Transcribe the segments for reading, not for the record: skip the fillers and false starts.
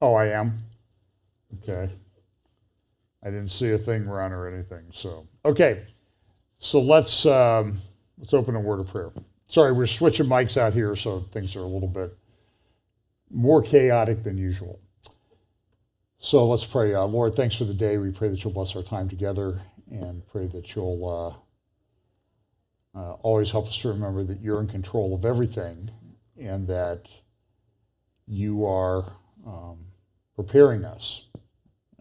Oh, I am? Okay. I didn't see a thing run or anything. So, okay. So let's open a word of prayer. Sorry, we're switching mics out here, so things are a little bit more chaotic than usual. So let's pray. Lord, thanks for the day. We pray that you'll bless our time together and pray that you'll always help us to remember that you're in control of everything and that you are preparing us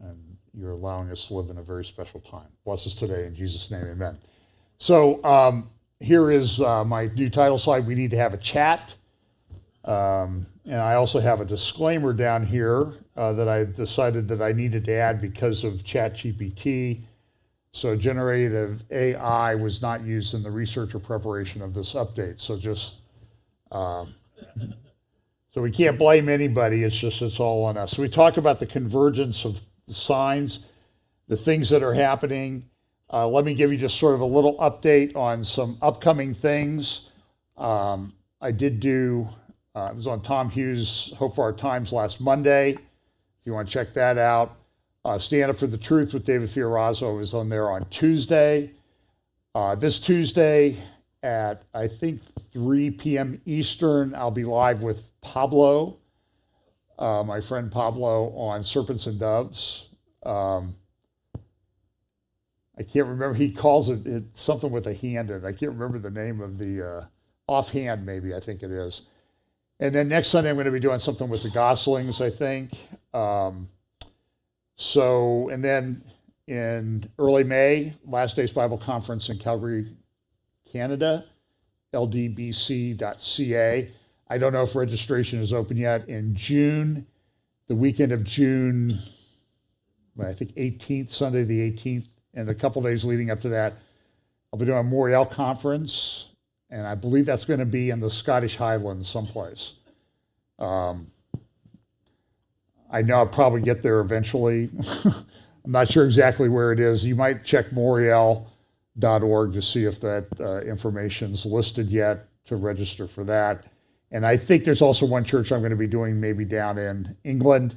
and you're allowing us to live in a very special time. Bless us today in Jesus' name, amen. So here is my new title slide. We need to have a chat. And I also have a disclaimer down here that I decided that I needed to add because of GPT. So generative AI was not used in the research or preparation of this update. So just, so we can't blame anybody. It's all on us. So we talk about the convergence of the signs, the things that are happening. Let me give you just sort of a little update on some upcoming things. I did do, it was on Tom Hughes' Hope for Our Times last Monday. If you want to check that out. Stand Up for the Truth with David Fiorazo was on there on Tuesday. This Tuesday at, I think, 3 p.m. Eastern, I'll be live with Pablo, my friend Pablo, on Serpents and Doves. I can't remember, he calls it something with a hand in it. I can't remember the name of the, offhand maybe, I think it is. And then next Sunday, I'm going to be doing something with the Goslings, I think. And then in early May, Last Days Bible Conference in Calgary, Canada, ldbc.ca. I don't know if registration is open yet. In June, the weekend of June, I think 18th, Sunday the 18th, and a couple days leading up to that, I'll be doing a Moriel conference, and I believe that's going to be in the Scottish Highlands someplace. I know I'll probably get there eventually. I'm not sure exactly where it is. You might check moriel.org to see if that information's listed yet to register for that. And I think there's also one church I'm going to be doing maybe down in England,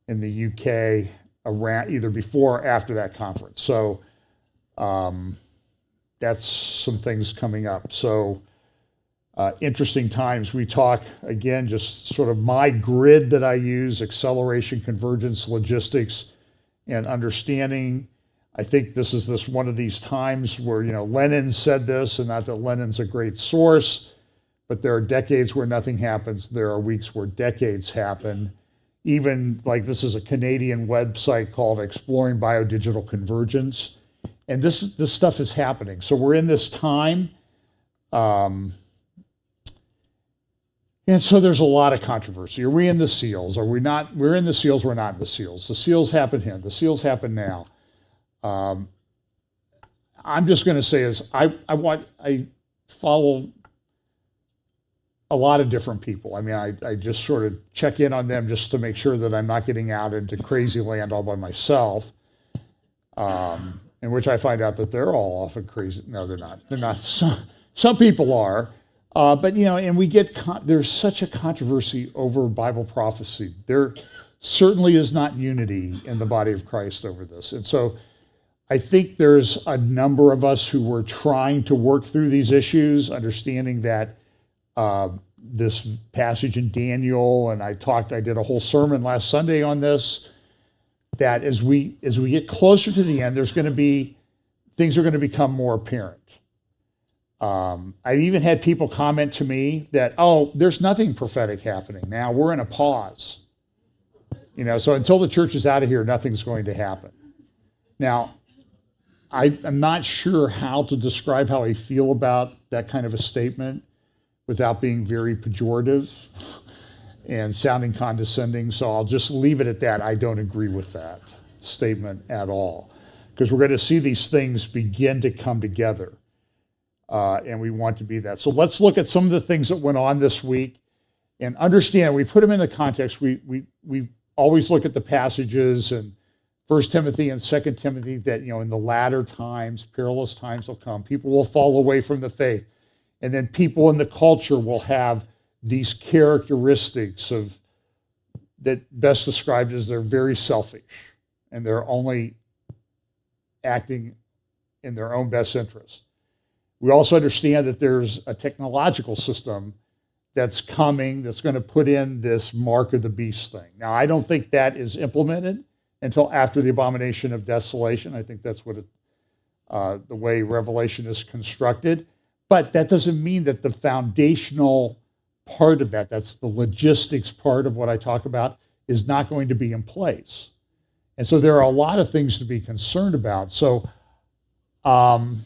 in the UK, around either before or after that conference. So that's some things coming up. So interesting times. We talk, again, just sort of my grid that I use: acceleration, convergence, logistics, and understanding. I think this is one of these times where, Lenin said this, and not that Lenin's a great source, but there are decades where nothing happens. There are weeks where decades happen. Even like this is a Canadian website called Exploring Biodigital Convergence. And this stuff is happening. So we're in this time. And so there's a lot of controversy. Are we in the SEALs? Are we not? We're in the SEALs, we're not in the SEALs. The SEALs happen here. The SEALs happen now. I'm just going to say is I follow a lot of different people. I mean, I just sort of check in on them just to make sure that I'm not getting out into crazy land all by myself. In which I find out that they're all often crazy. No, they're not. They're not. Some people are. But, and we get, there's such a controversy over Bible prophecy. There certainly is not unity in the body of Christ over this. And so I think there's a number of us who were trying to work through these issues, understanding that this passage in Daniel, and I did a whole sermon last Sunday on this, that as we get closer to the end, things are going to become more apparent. I even had people comment to me that, there's nothing prophetic happening now. We're in a pause. So until the church is out of here, nothing's going to happen. Now, I'm not sure how to describe how I feel about that kind of a statement without being very pejorative and sounding condescending. So I'll just leave it at that. I don't agree with that statement at all, because we're going to see these things begin to come together. And we want to be that. So let's look at some of the things that went on this week and understand. We put them in the context. We always look at the passages in 1 Timothy and 2 Timothy that, in the latter times, perilous times will come. People will fall away from the faith. And then people in the culture will have these characteristics of that best described as they're very selfish and they're only acting in their own best interest. We also understand that there's a technological system that's coming that's going to put in this mark of the beast thing. Now, I don't think that is implemented until after the abomination of desolation. I think that's what the way Revelation is constructed. But that doesn't mean that the foundational part of that, that's the logistics part of what I talk about, is not going to be in place. And so there are a lot of things to be concerned about. So, and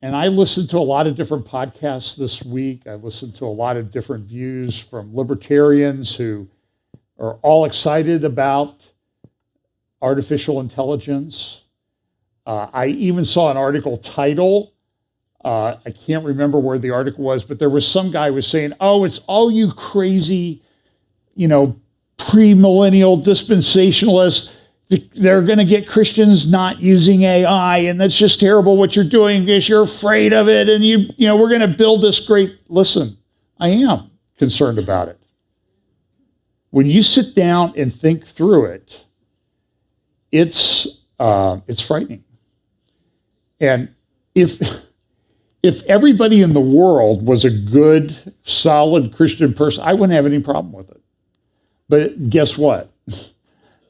I listened to a lot of different podcasts this week. I listened to a lot of different views from libertarians who are all excited about artificial intelligence. I even saw an article title. I can't remember where the article was, but there was some guy who was saying, oh, it's all you crazy, pre-millennial dispensationalists. They're going to get Christians not using AI, and that's just terrible what you're doing because you're afraid of it, and we're going to build this great. Listen, I am concerned about it. When you sit down and think through it, it's frightening. And if everybody in the world was a good, solid Christian person, I wouldn't have any problem with it. But guess what?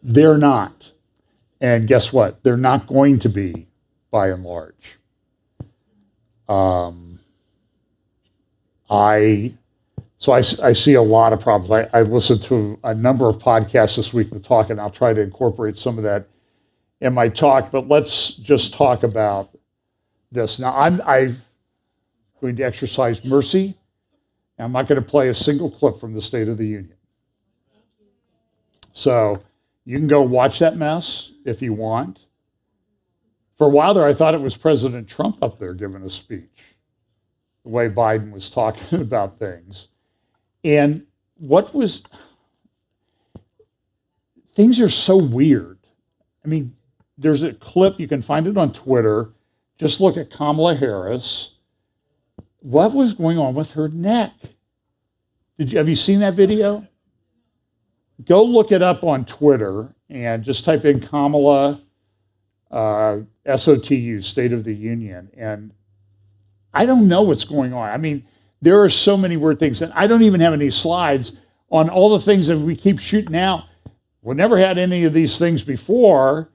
They're not. And guess what? They're not going to be, by and large. I see a lot of problems. I listened to a number of podcasts this week that talk, and I'll try to incorporate some of that in my talk, but let's just talk about this. Now, I'm going to exercise mercy, and I'm not going to play a single clip from the State of the Union. So you can go watch that mess if you want. For a while there, I thought it was President Trump up there giving a speech, the way Biden was talking about things. And things are so weird. I mean, there's a clip, you can find it on Twitter. Just look at Kamala Harris. What was going on with her neck? Have you seen that video? Go look it up on Twitter and just type in Kamala SOTU, State of the Union. And I don't know what's going on. I mean, there are so many weird things. And I don't even have any slides on all the things that we keep shooting out. We never had any of these things before.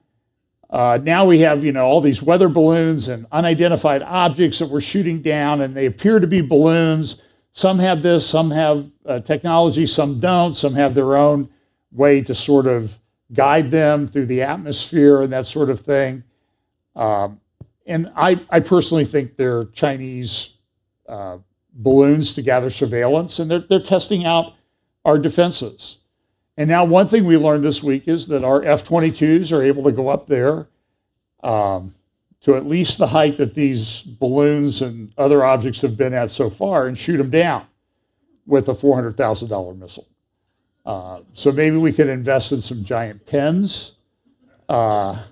Now we have, all these weather balloons and unidentified objects that we're shooting down, and they appear to be balloons. Some have this, some have technology, some don't. Some have their own way to sort of guide them through the atmosphere and that sort of thing. And I personally think they're Chinese balloons to gather surveillance, and they're testing out our defenses. And now one thing we learned this week is that our F-22s are able to go up there to at least the height that these balloons and other objects have been at so far and shoot them down with a $400,000 missile. So maybe we could invest in some giant pens to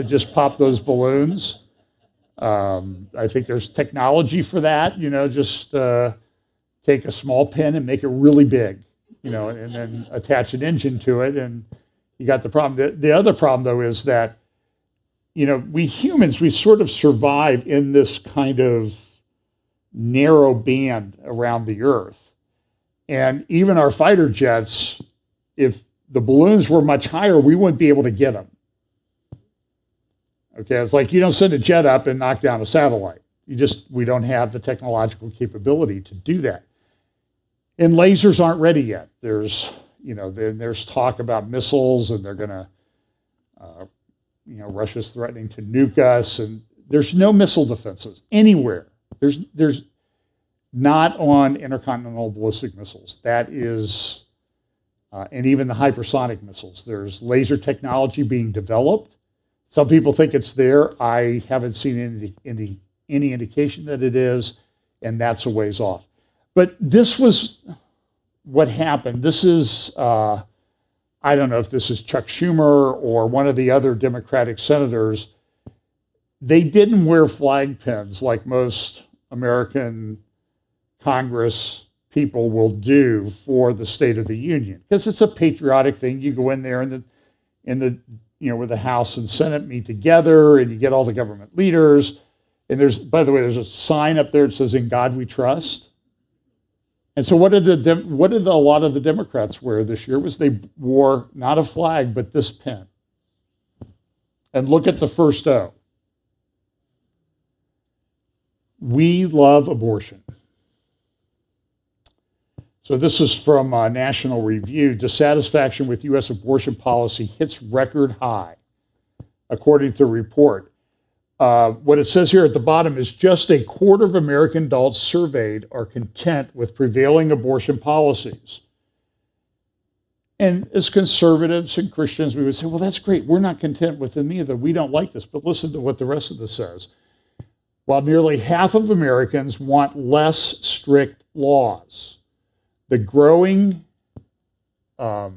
just pop those balloons. I think there's technology for that, just take a small pen and make it really big. And then attach an engine to it, and you got the problem. The other problem, though, is that, we humans, we sort of survive in this kind of narrow band around the Earth. And even our fighter jets, if the balloons were much higher, we wouldn't be able to get them. Okay, it's like you don't send a jet up and knock down a satellite. We don't have the technological capability to do that. And lasers aren't ready yet. There's talk about missiles, and they're going to, Russia's threatening to nuke us, and there's no missile defenses anywhere. There's not on intercontinental ballistic missiles. That is, and even the hypersonic missiles. There's laser technology being developed. Some people think it's there. I haven't seen any indication that it is, and that's a ways off. But this was what happened. This is, I don't know if this is Chuck Schumer or one of the other Democratic senators. They didn't wear flag pins like most American Congress people will do for the State of the Union, because it's a patriotic thing. You go in there and where the House and Senate meet together, and you get all the government leaders. And by the way, there's a sign up there that says, "In God We Trust." And so what did a lot of the Democrats wear this year? They wore not a flag, but this pen. And look at the first O. We love abortion. So this is from National Review. Dissatisfaction with U.S. abortion policy hits record high, according to a report. What it says here at the bottom is just a quarter of American adults surveyed are content with prevailing abortion policies. And as conservatives and Christians, we would say, well, that's great. We're not content with them either. We don't like this. But listen to what the rest of this says. While nearly half of Americans want less strict laws, the growing, the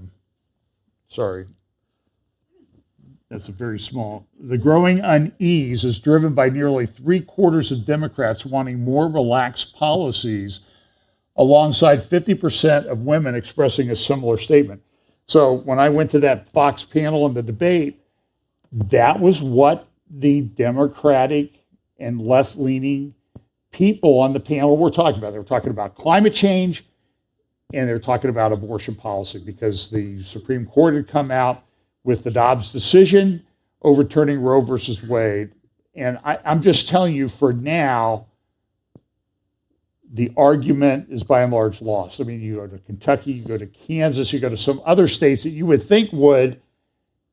growing unease is driven by nearly 3/4 of Democrats wanting more relaxed policies, alongside 50% of women expressing a similar statement. So when I went to that Fox panel in the debate, that was what the Democratic and left-leaning people on the panel were talking about. They were talking about climate change, and they're talking about abortion policy, because the Supreme Court had come out with the Dobbs decision overturning Roe versus Wade. And I'm just telling you, for now, the argument is by and large lost. I mean, you go to Kentucky, you go to Kansas, you go to some other states that you would think would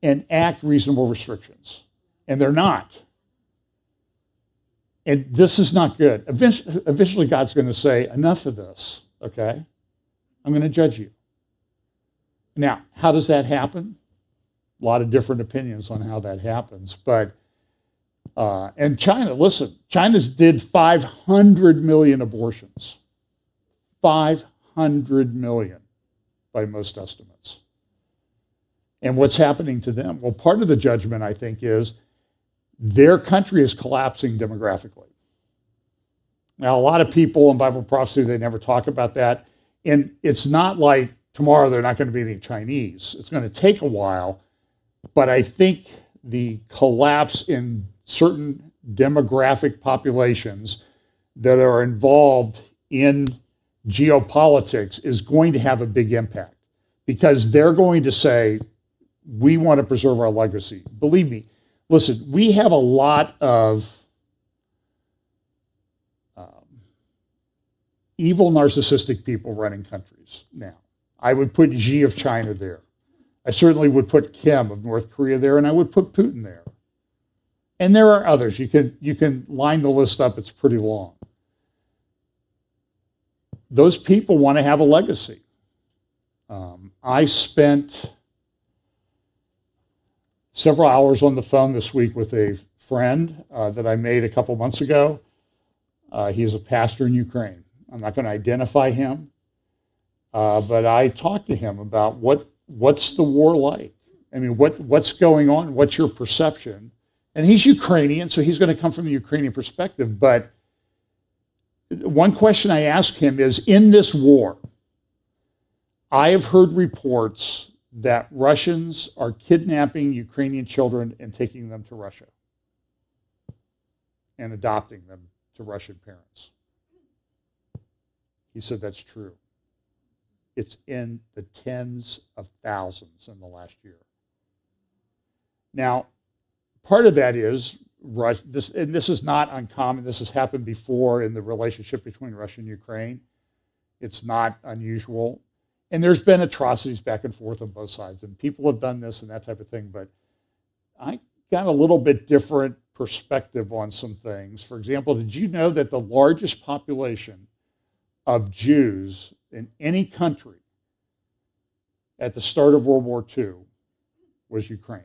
enact reasonable restrictions, and they're not. And this is not good. Eventually God's going to say, enough of this, okay? I'm going to judge you. Now, how does that happen? A lot of different opinions on how that happens. But, and China, listen, China's did 500 million abortions. 500 million by most estimates. And what's happening to them? Well, part of the judgment, I think, is their country is collapsing demographically. Now, a lot of people in Bible prophecy, they never talk about that. And it's not like tomorrow they're not going to be any Chinese. It's going to take a while. But I think the collapse in certain demographic populations that are involved in geopolitics is going to have a big impact, because they're going to say, we want to preserve our legacy. Believe me, listen, we have a lot of evil, narcissistic people running countries now. I would put Xi of China there. I certainly would put Kim of North Korea there, and I would put Putin there. And there are others. You can line the list up. It's pretty long. Those people want to have a legacy. I spent several hours on the phone this week with a friend that I made a couple months ago. He's a pastor in Ukraine. I'm not going to identify him, but I talked to him about what's the war like. I mean, what's going on? What's your perception? And he's Ukrainian, so he's going to come from the Ukrainian perspective. But one question I asked him is, in this war, I have heard reports that Russians are kidnapping Ukrainian children and taking them to Russia and adopting them to Russian parents. He said that's true. It's in the tens of thousands in the last year. Now, part of that is this is not uncommon. This has happened before in the relationship between Russia and Ukraine. It's not unusual. And there's been atrocities back and forth on both sides, and people have done this and that type of thing. But I got a little bit different perspective on some things. For example, did you know that the largest population of Jews in any country at the start of World War II was Ukraine?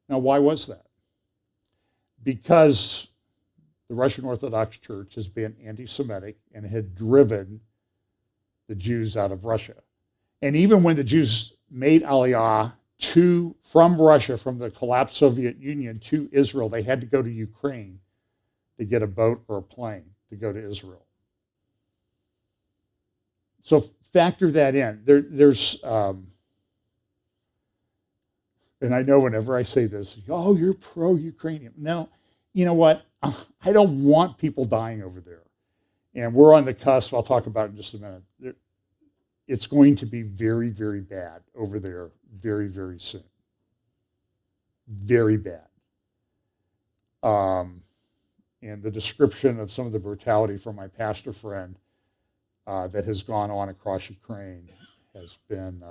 Now, why was that? Because the Russian Orthodox Church has been anti-Semitic and had driven the Jews out of Russia. And even when the Jews made Aliyah from Russia, from the collapsed Soviet Union to Israel, they had to go to Ukraine to get a boat or a plane to go to Israel. So factor that in. There's, and I know whenever I say this, oh, you're pro-Ukrainian. No, you know what? I don't want people dying over there. And we're on the cusp. I'll talk about it in just a minute. It's going to be very, very bad over there very, very soon. Very bad. And the description of some of the brutality from my pastor friend that has gone on across Ukraine has been,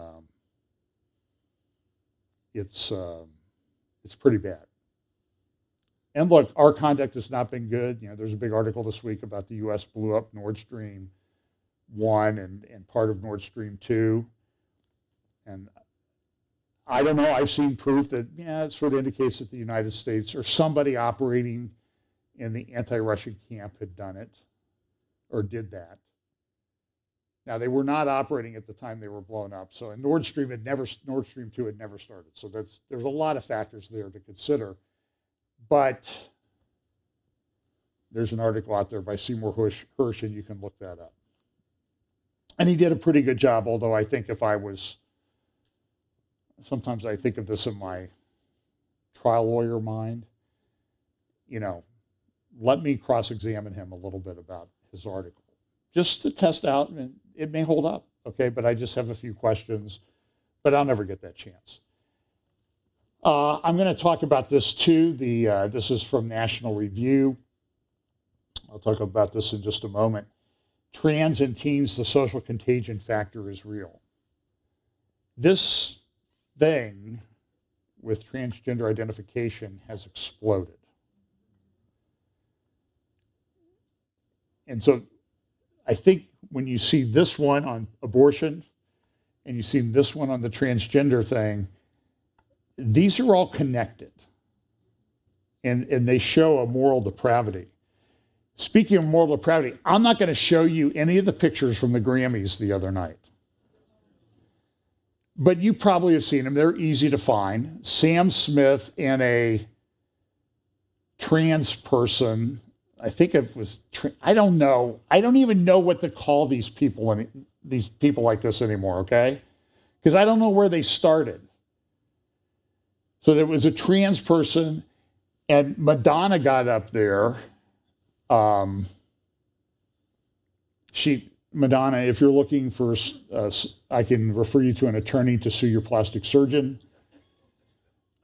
it's pretty bad. And look, our conduct has not been good. You know, there's a big article this week about the U.S. blew up Nord Stream 1 and part of Nord Stream 2. And I don't know, I've seen proof that, yeah, it sort of indicates that the United States or somebody operating in the anti-Russian camp had done it or did that. Now, they were not operating at the time they were blown up. So in Nord Stream 2 had never started. So there's a lot of factors there to consider. But there's an article out there by Seymour Hersh, and you can look that up. And he did a pretty good job, although I think sometimes I think of this in my trial lawyer mind, you know, let me cross-examine him a little bit about his article, just to test out, and it may hold up, okay? But I just have a few questions, but I'll never get that chance. I'm going to talk about this too. This is from National Review. I'll talk about this in just a moment. Trans and teens, the social contagion factor is real. This thing with transgender identification has exploded. And so I think when you see this one on abortion and you see this one on the transgender thing, these are all connected, and they show a moral depravity. Speaking of moral depravity, I'm not going to show you any of the pictures from the Grammys the other night. But you probably have seen them. They're easy to find. Sam Smith and a trans person, I think it was, I don't know. I don't even know what to call these people like this anymore, okay? Because I don't know where they started. So there was a trans person, and Madonna got up there. Madonna, if you're looking for, I can refer you to an attorney to sue your plastic surgeon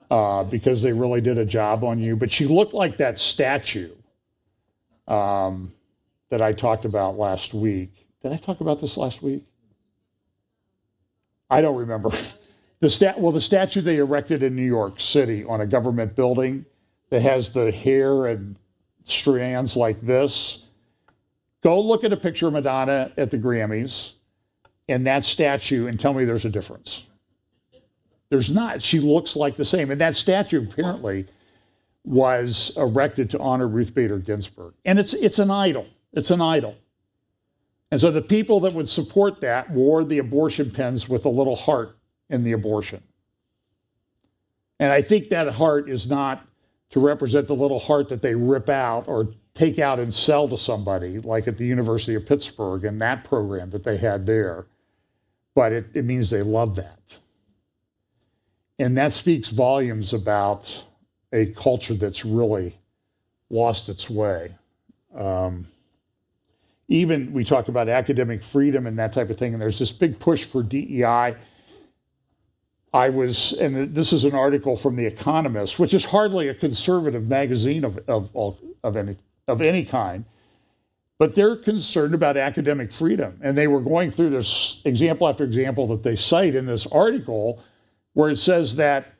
because they really did a job on you. But she looked like that statue that I talked about last week. Did I talk about this last week? I don't remember. The statue they erected in New York City on a government building that has the hair and strands like this. Go look at a picture of Madonna at the Grammys and that statue and tell me there's a difference. There's not. She looks like the same. And that statue apparently was erected to honor Ruth Bader Ginsburg. And it's an idol. It's an idol. And so the people that would support that wore the abortion pens with a little heart in the abortion. And I think that heart is not to represent the little heart that they rip out or take out and sell to somebody, like at the University of Pittsburgh and that program that they had there. But it means they love that. And that speaks volumes about a culture that's really lost its way. Even we talk about academic freedom and that type of thing, and there's this big push for DEI. And this is an article from The Economist, which is hardly a conservative magazine of any kind, but they're concerned about academic freedom. And they were going through this example after example that they cite in this article where it says that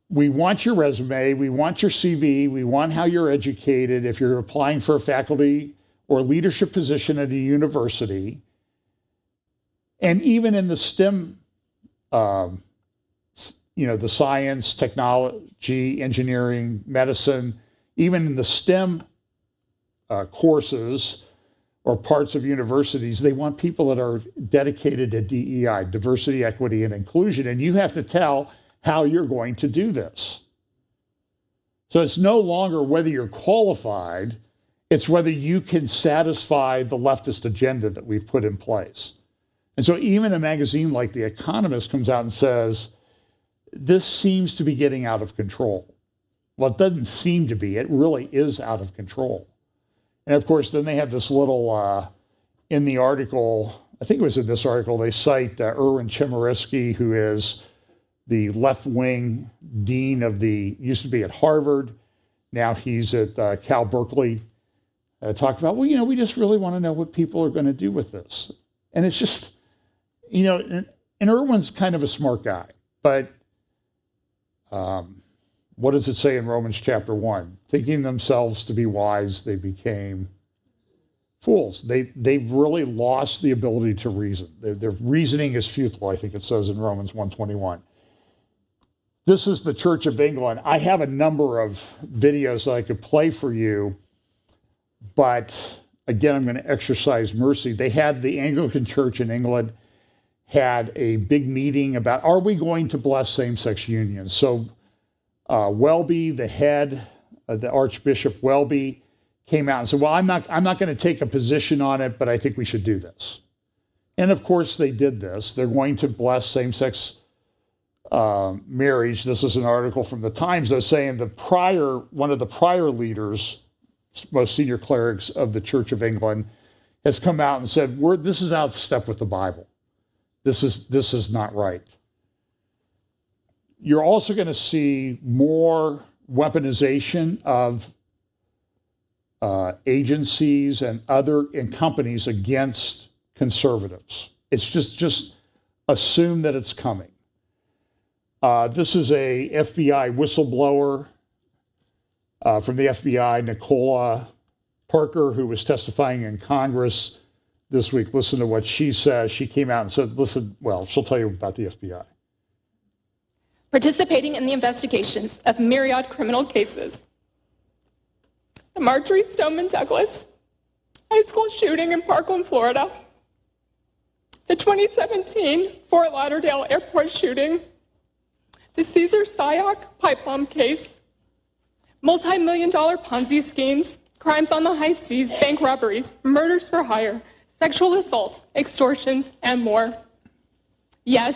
we want your resume, we want your CV, we want how you're educated. If you're applying for a faculty or leadership position at a university, and even in the STEM, the science, technology, engineering, medicine, even in the STEM courses or parts of universities, they want people that are dedicated to DEI, diversity, equity, and inclusion. And you have to tell how you're going to do this. So it's no longer whether you're qualified, it's whether you can satisfy the leftist agenda that we've put in place. And so even a magazine like The Economist comes out and says, this seems to be getting out of control. Well, it doesn't seem to be. It really is out of control. And of course, then they have this little, in the article, I think it was in this article, they cite Erwin Chemerinsky, who is the left-wing dean of used to be at Harvard. Now he's at Cal Berkeley. Talked about, well, we just really want to know what people are going to do with this. And it's just, and Erwin's kind of a smart guy, but what does it say in Romans chapter 1? Thinking themselves to be wise, they became fools. They've really lost the ability to reason. Their reasoning is futile, I think it says in Romans 1:21. This is the Church of England. I have a number of videos that I could play for you, but again, I'm going to exercise mercy. They had the Anglican Church in England had a big meeting about, are we going to bless same-sex unions? So Welby, the head, the Archbishop Welby, came out and said, well, I'm not going to take a position on it, but I think we should do this. And of course they did this. They're going to bless same-sex marriage. This is an article from the Times that was saying one of the prior leaders, most senior clerics of the Church of England, has come out and said, this is out of step with the Bible. This is not right. You're also going to see more weaponization of agencies and companies against conservatives. It's just assume that it's coming. This is a FBI whistleblower from the FBI, Nicola Parker, who was testifying in Congress this week. Listen to what she says. She came out and said, she'll tell you about the FBI. Participating in the investigations of myriad criminal cases. The Marjorie Stoneman Douglas high school shooting in Parkland, Florida. The 2017 Fort Lauderdale airport shooting. The Caesar Sayoc pipe bomb case. Multi-million-dollar Ponzi schemes, crimes on the high seas, bank robberies, murders for hire, sexual assaults, extortions, and more. Yes,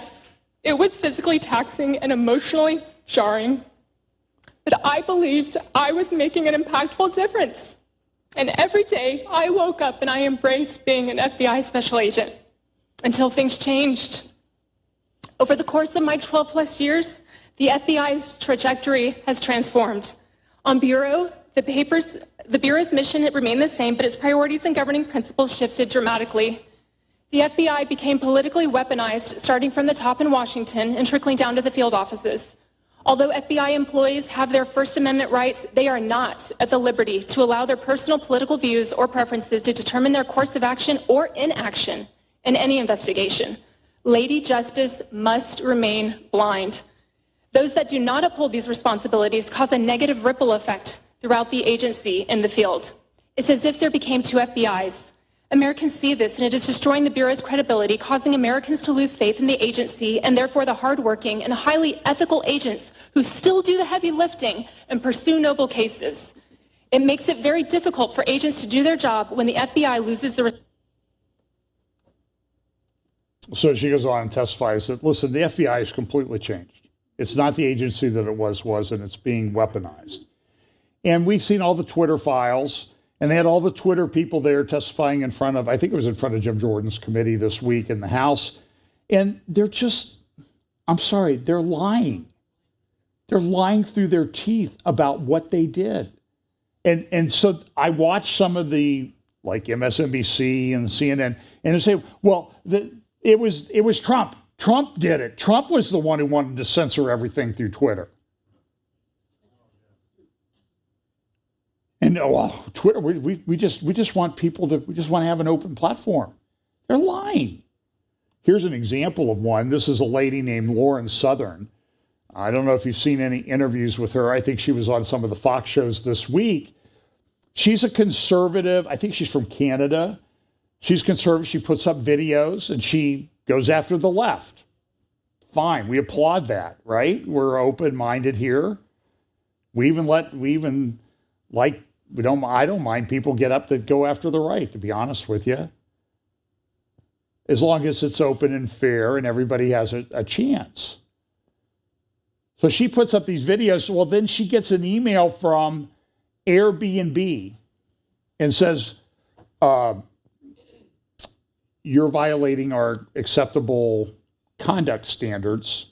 it was physically taxing and emotionally jarring, but I believed I was making an impactful difference. And every day I woke up and I embraced being an FBI special agent until things changed. Over the course of my 12 plus years, the FBI's trajectory has transformed. On Bureau, the Bureau's mission remained the same, but its priorities and governing principles shifted dramatically. The FBI became politically weaponized, starting from the top in Washington and trickling down to the field offices. Although FBI employees have their First Amendment rights, they are not at the liberty to allow their personal political views or preferences to determine their course of action or inaction in any investigation. Lady Justice must remain blind. Those that do not uphold these responsibilities cause a negative ripple effect throughout the agency in the field. It's as if there became two FBIs. Americans see this, and it is destroying the Bureau's credibility, causing Americans to lose faith in the agency and therefore the hardworking and highly ethical agents who still do the heavy lifting and pursue noble cases. It makes it very difficult for agents to do their job when the FBI loses the. So she goes on and testifies that, listen, the FBI has completely changed. It's not the agency that it was, and it's being weaponized. And we've seen all the Twitter files, and they had all the Twitter people there testifying in front of, I think it was in front of Jim Jordan's committee this week in the House. And they're just, I'm sorry, they're lying. They're lying through their teeth about what they did. And so I watched some of the, like MSNBC and CNN, and they say, well, it was Trump. Trump did it. Trump was the one who wanted to censor everything through Twitter. And Twitter, we just want people to, we just want to have an open platform. They're lying. Here's an example of one. This is a lady named Lauren Southern. I don't know if you've seen any interviews with her. I think she was on some of the Fox shows this week. She's a conservative. I think she's from Canada. She's conservative. She puts up videos and she goes after the left. Fine. We applaud that, right? We're open-minded here. I don't mind people get up that go after the right, to be honest with you. as long as it's open and fair and everybody has a chance. So she puts up these videos. Well, then she gets an email from Airbnb and says, you're violating our acceptable conduct standards.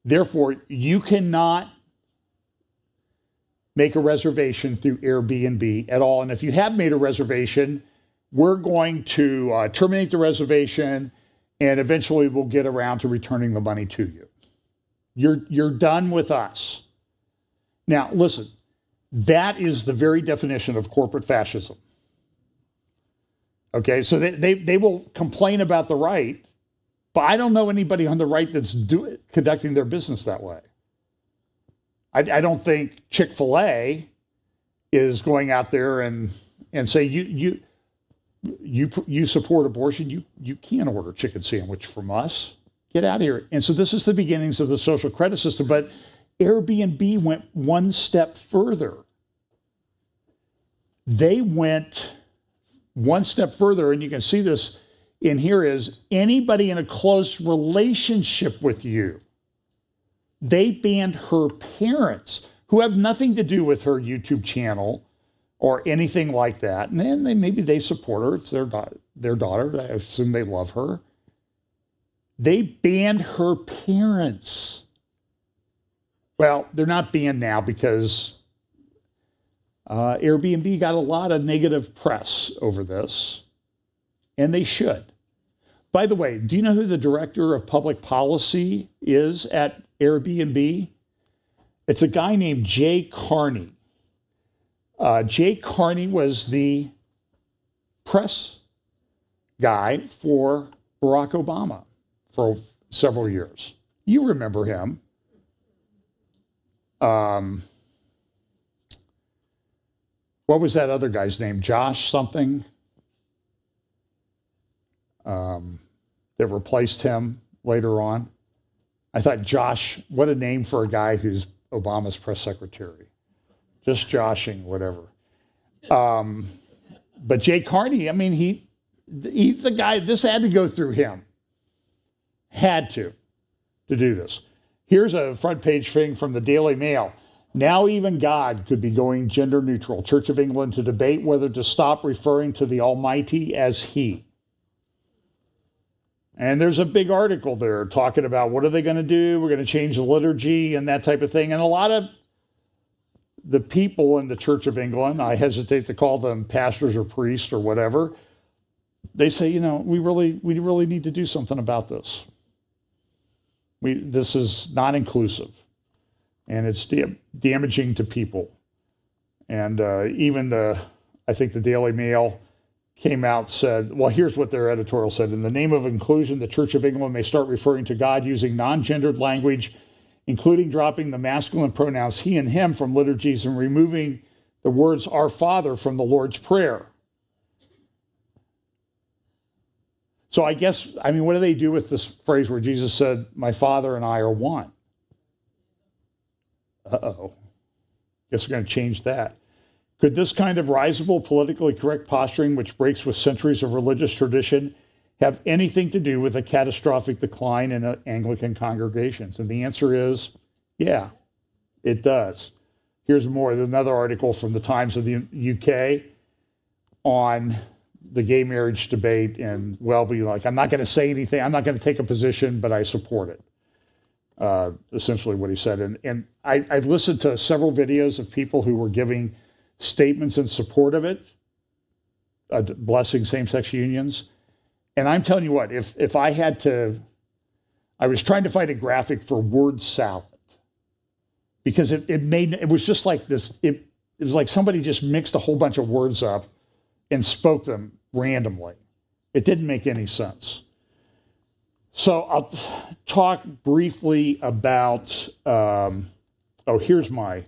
Therefore, you cannot make a reservation through Airbnb at all. And if you have made a reservation, we're going to terminate the reservation, and eventually we'll get around to returning the money to you. You're done with us. Now, listen, that is the very definition of corporate fascism. Okay, so they will complain about the right, but I don't know anybody on the right that's conducting their business that way. I don't think Chick-fil-A is going out there and say you support abortion. You can't order a chicken sandwich from us. Get out of here. And so this is the beginnings of the social credit system. But Airbnb went one step further. They went one step further, and you can see this in here, is anybody in a close relationship with you. They banned her parents, who have nothing to do with her YouTube channel or anything like that. And then maybe they support her. It's their daughter. I assume they love her. They banned her parents. Well, they're not banned now because Airbnb got a lot of negative press over this, and they should. By the way, do you know who the director of public policy is at Airbnb? It's a guy named Jay Carney. Jay Carney was the press guy for Barack Obama for several years. You remember him. What was that other guy's name? Josh something? That replaced him later on. I thought Josh, what a name for a guy who's Obama's press secretary. Just joshing, whatever. But Jay Carney, I mean, he's the guy, this had to go through him. Had to do this. Here's a front page thing from the Daily Mail. Now even God could be going gender neutral. Church of England to debate whether to stop referring to the Almighty as He. And there's a big article there talking about what are they going to do? We're going to change the liturgy and that type of thing. And a lot of the people in the Church of England, I hesitate to call them pastors or priests or whatever, they say, you know, we really need to do something about this. This is not inclusive, and it's damaging to people. And I think the Daily Mail came out, said, well, here's what their editorial said. In the name of inclusion, the Church of England may start referring to God using non-gendered language, including dropping the masculine pronouns he and him from liturgies and removing the words Our Father from the Lord's Prayer. So I guess, I mean, what do they do with this phrase where Jesus said, my Father and I are one? Uh-oh. Guess we're going to change that. Could this kind of risible, politically correct posturing, which breaks with centuries of religious tradition, have anything to do with a catastrophic decline in Anglican congregations? And the answer is, yeah, it does. Here's more. Another article from the Times of the UK on the gay marriage debate, and Welby, like, I'm not going to say anything. I'm not going to take a position, but I support it. Essentially what he said. And I listened to several videos of people who were giving statements in support of it, blessing same-sex unions. And I'm telling you what, if I had to, I was trying to find a graphic for word salad, because it was just like this, it was like somebody just mixed a whole bunch of words up and spoke them randomly. It didn't make any sense. So I'll talk briefly about, here's my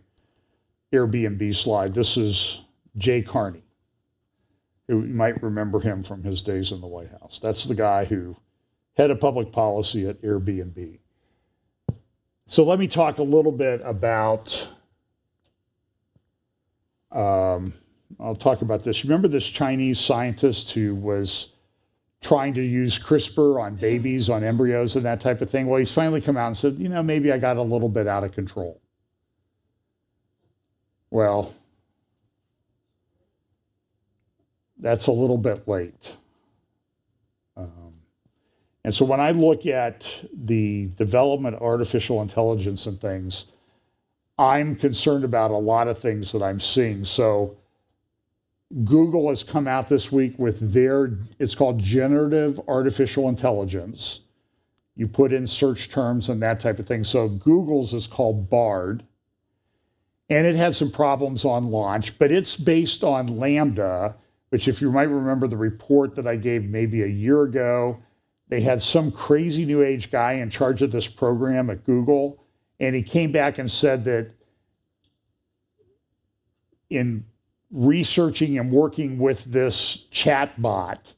Airbnb slide. This is Jay Carney, who you might remember him from his days in the White House. That's the guy who head of public policy at Airbnb. So let me talk a little bit about, I'll talk about this. Remember this Chinese scientist who was trying to use CRISPR on babies, on embryos and that type of thing. Well, he's finally come out and said, maybe I got a little bit out of control. Well, that's a little bit late. And so when I look at the development of artificial intelligence and things, I'm concerned about a lot of things that I'm seeing. So Google has come out this week with it's called generative artificial intelligence. You put in search terms and that type of thing. So Google's is called Bard. And it had some problems on launch, but it's based on Lambda, which if you might remember the report that I gave maybe a year ago, they had some crazy new age guy in charge of this program at Google. And he came back and said that in researching and working with this chat bot,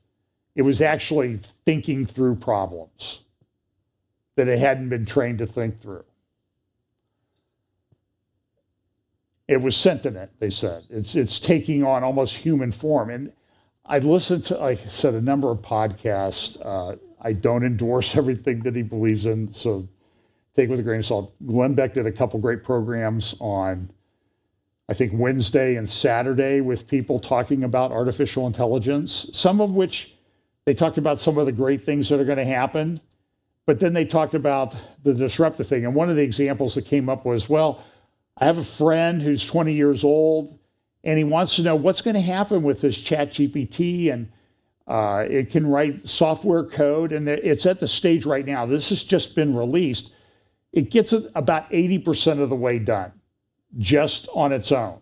it was actually thinking through problems that it hadn't been trained to think through. It was sentient, they said. It's taking on almost human form. And I listened to, like I said, a number of podcasts. I don't endorse everything that he believes in, so take it with a grain of salt. Glenn Beck did a couple great programs on, I think, Wednesday and Saturday with people talking about artificial intelligence, some of which they talked about some of the great things that are going to happen, but then they talked about the disruptive thing. And one of the examples that came up was, well, I have a friend who's 20 years old, and he wants to know what's going to happen with this Chat GPT, and it can write software code, and it's at the stage right now. This has just been released. It gets it about 80% of the way done, just on its own,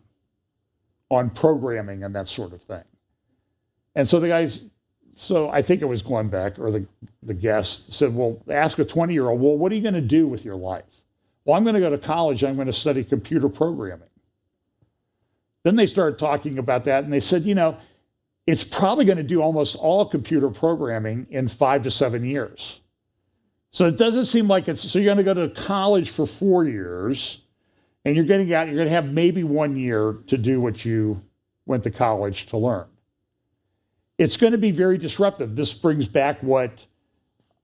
on programming and that sort of thing. And so so I think it was Glenn Beck or the guest said, well, ask a 20-year-old, well, what are you going to do with your life? Well, I'm going to go to college. I'm going to study computer programming. Then they started talking about that, and they said, it's probably going to do almost all computer programming in 5 to 7 years. So it doesn't seem like so you're going to go to college for 4 years, and you're going to have maybe 1 year to do what you went to college to learn. It's going to be very disruptive. This brings back what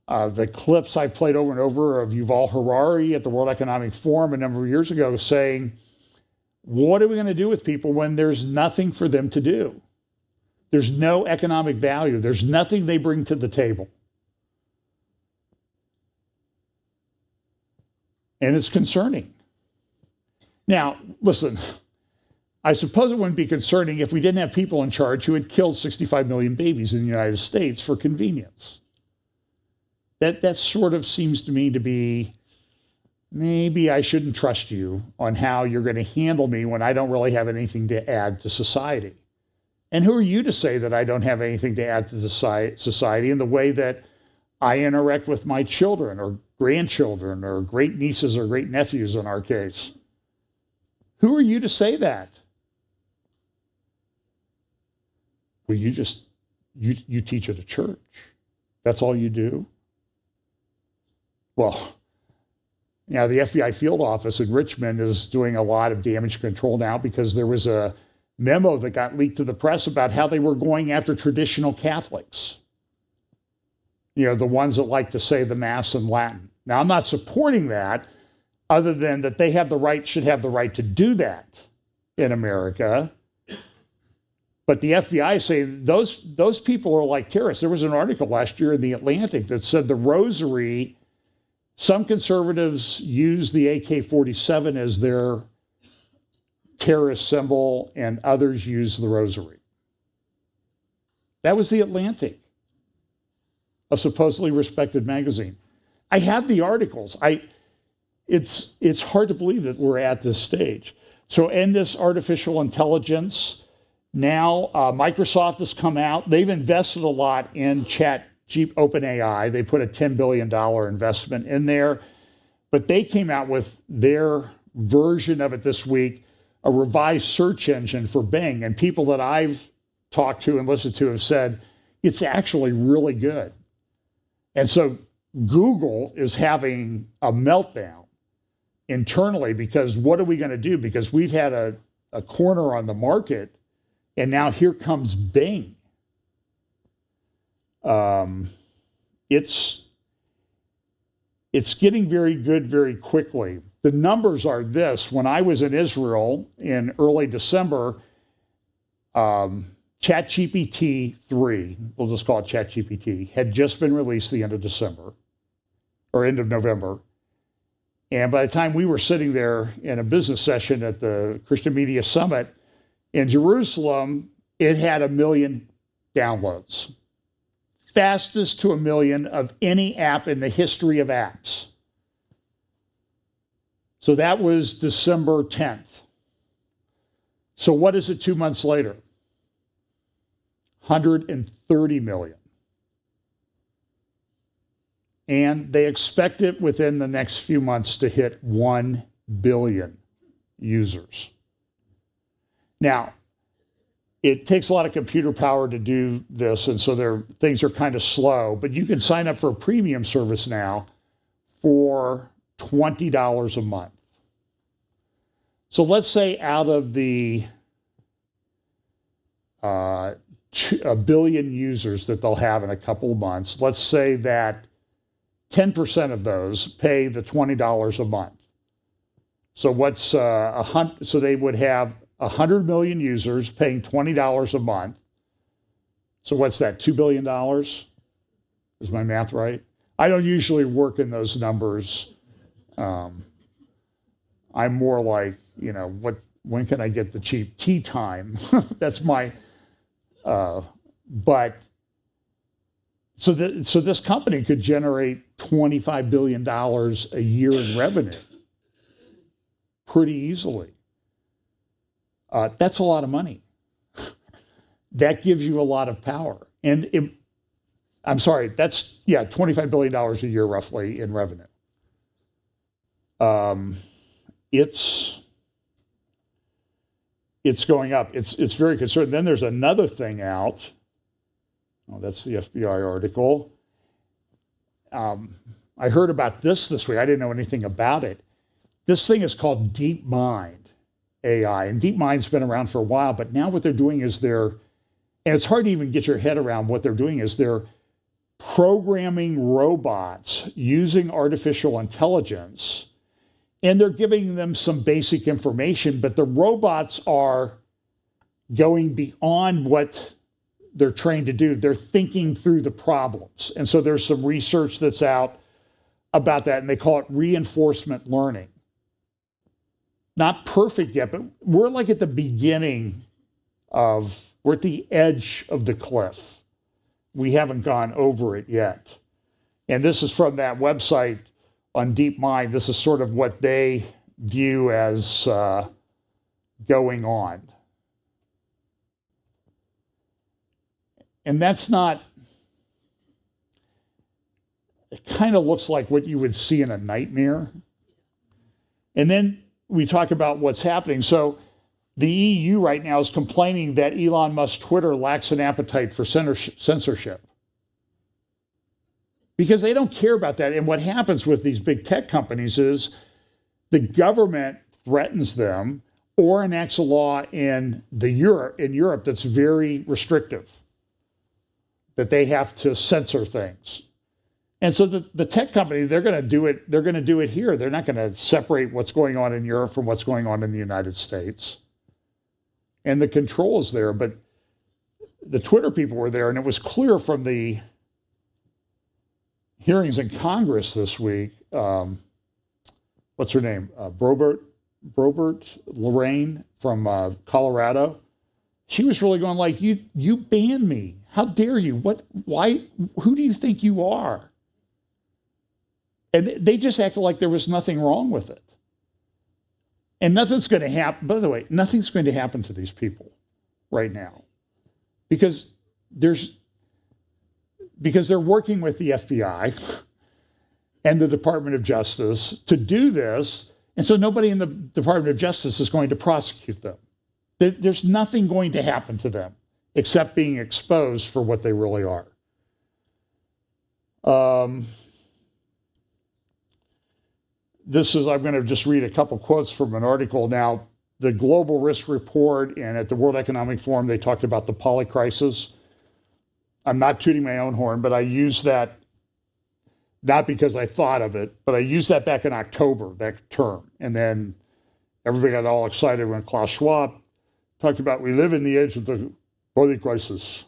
the clips I played over and over of Yuval Harari at the World Economic Forum a number of years ago saying, what are we going to do with people when there's nothing for them to do? There's no economic value. There's nothing they bring to the table. And it's concerning. Now, listen, I suppose it wouldn't be concerning if we didn't have people in charge who had killed 65 million babies in the United States for convenience. That sort of seems to me to be, maybe I shouldn't trust you on how you're going to handle me when I don't really have anything to add to society. And who are you to say that I don't have anything to add to the society in the way that I interact with my children or grandchildren or great nieces or great nephews in our case? Who are you to say that? Well, you teach at a church. That's all you do? Well, the FBI field office in Richmond is doing a lot of damage control now because there was a memo that got leaked to the press about how they were going after traditional Catholics. The ones that like to say the Mass in Latin. Now, I'm not supporting that, other than that they should have the right to do that in America. But the FBI say those people are like terrorists. There was an article last year in The Atlantic that said the rosary, some conservatives use the AK-47 as their terrorist symbol, and others use the rosary. That was The Atlantic, a supposedly respected magazine. I have the articles. It's hard to believe that we're at this stage. So in this artificial intelligence, now Microsoft has come out. They've invested a lot in OpenAI. They put a $10 billion investment in there, but they came out with their version of it this week, a revised search engine for Bing. And people that I've talked to and listened to have said, it's actually really good. And so Google is having a meltdown internally because what are we going to do? Because we've had a corner on the market, and now here comes Bing. It's getting very good very quickly. The numbers are this. When I was in Israel in early December, ChatGPT 3, we'll just call it ChatGPT, had just been released the end of December or end of November. And by the time we were sitting there in a business session at the Christian Media Summit in Jerusalem, it had 1 million downloads. Fastest to 1 million of any app in the history of apps. So that was December 10th. So what is it 2 months later? 130 million. And they expect it within the next few months to hit 1 billion users. Now, it takes a lot of computer power to do this, and so things are kind of slow, but you can sign up for a premium service now for $20 a month. So let's say out of the 1 billion users that they'll have in a couple of months, let's say that 10% of those pay the $20 a month. So so they would have 100 million users paying $20 a month. So what's that, $2 billion? Is my math right? I don't usually work in those numbers. I'm more like, when can I get the cheap tea time? That's my, but, so this company could generate $25 billion a year in revenue pretty easily. That's a lot of money. That gives you a lot of power. And I'm sorry, that's, $25 billion a year roughly in revenue. It's going up. It's very concerning. Then there's another thing out. Oh, that's the FBI article. I heard about this week. I didn't know anything about it. This thing is called DeepMind AI, and DeepMind's been around for a while, but now what they're doing is and it's hard to even get your head around what they're doing is they're programming robots using artificial intelligence, and they're giving them some basic information, but the robots are going beyond what they're trained to do. They're thinking through the problems. And so there's some research that's out about that, and they call it reinforcement learning. Not perfect yet, but we're like at the beginning we're at the edge of the cliff. We haven't gone over it yet. And this is from that website on DeepMind. This is sort of what they view as going on. And that's not, it kind of looks like what you would see in a nightmare. And then we talk about what's happening. So the EU right now is complaining that Elon Musk's Twitter lacks an appetite for censorship because they don't care about that. And what happens with these big tech companies is the government threatens them or enacts a law in Europe that's very restrictive, that they have to censor things. And so the tech company, they're going to do it. They're going to do it here. They're not going to separate what's going on in Europe from what's going on in the United States. And the control is there, but the Twitter people were there, and it was clear from the hearings in Congress this week. What's her name? Brobert Lorraine from Colorado. She was really going like, you banned me. How dare you? Why? Who do you think you are? And they just acted like there was nothing wrong with it. And nothing's going to happen. By the way, nothing's going to happen to these people right now because they're working with the FBI and the Department of Justice to do this. And so nobody in the Department of Justice is going to prosecute them. There's nothing going to happen to them except being exposed for what they really are. I'm going to just read a couple quotes from an article. Now, the Global Risk Report and at the World Economic Forum, they talked about the polycrisis. I'm not tooting my own horn, but I used that not because I thought of it, but I used that back in October, that term. And then everybody got all excited when Klaus Schwab talked about we live in the age of the polycrisis.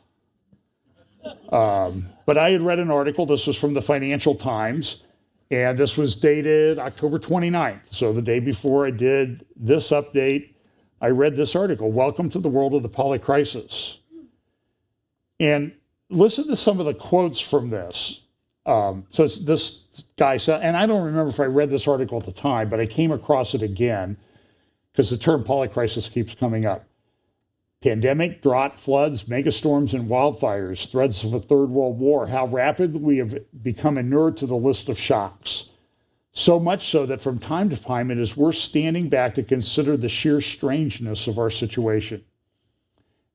But I had read an article, this was from the Financial Times, and this was dated October 29th. So the day before I did this update, I read this article, Welcome to the World of the Polycrisis. And listen to some of the quotes from this. So this guy said, and I don't remember if I read this article at the time, but I came across it again because the term polycrisis keeps coming up. Pandemic, drought, floods, megastorms, and wildfires, threats of a third world war, how rapidly we have become inured to the list of shocks. So much so that from time to time it is worth standing back to consider the sheer strangeness of our situation.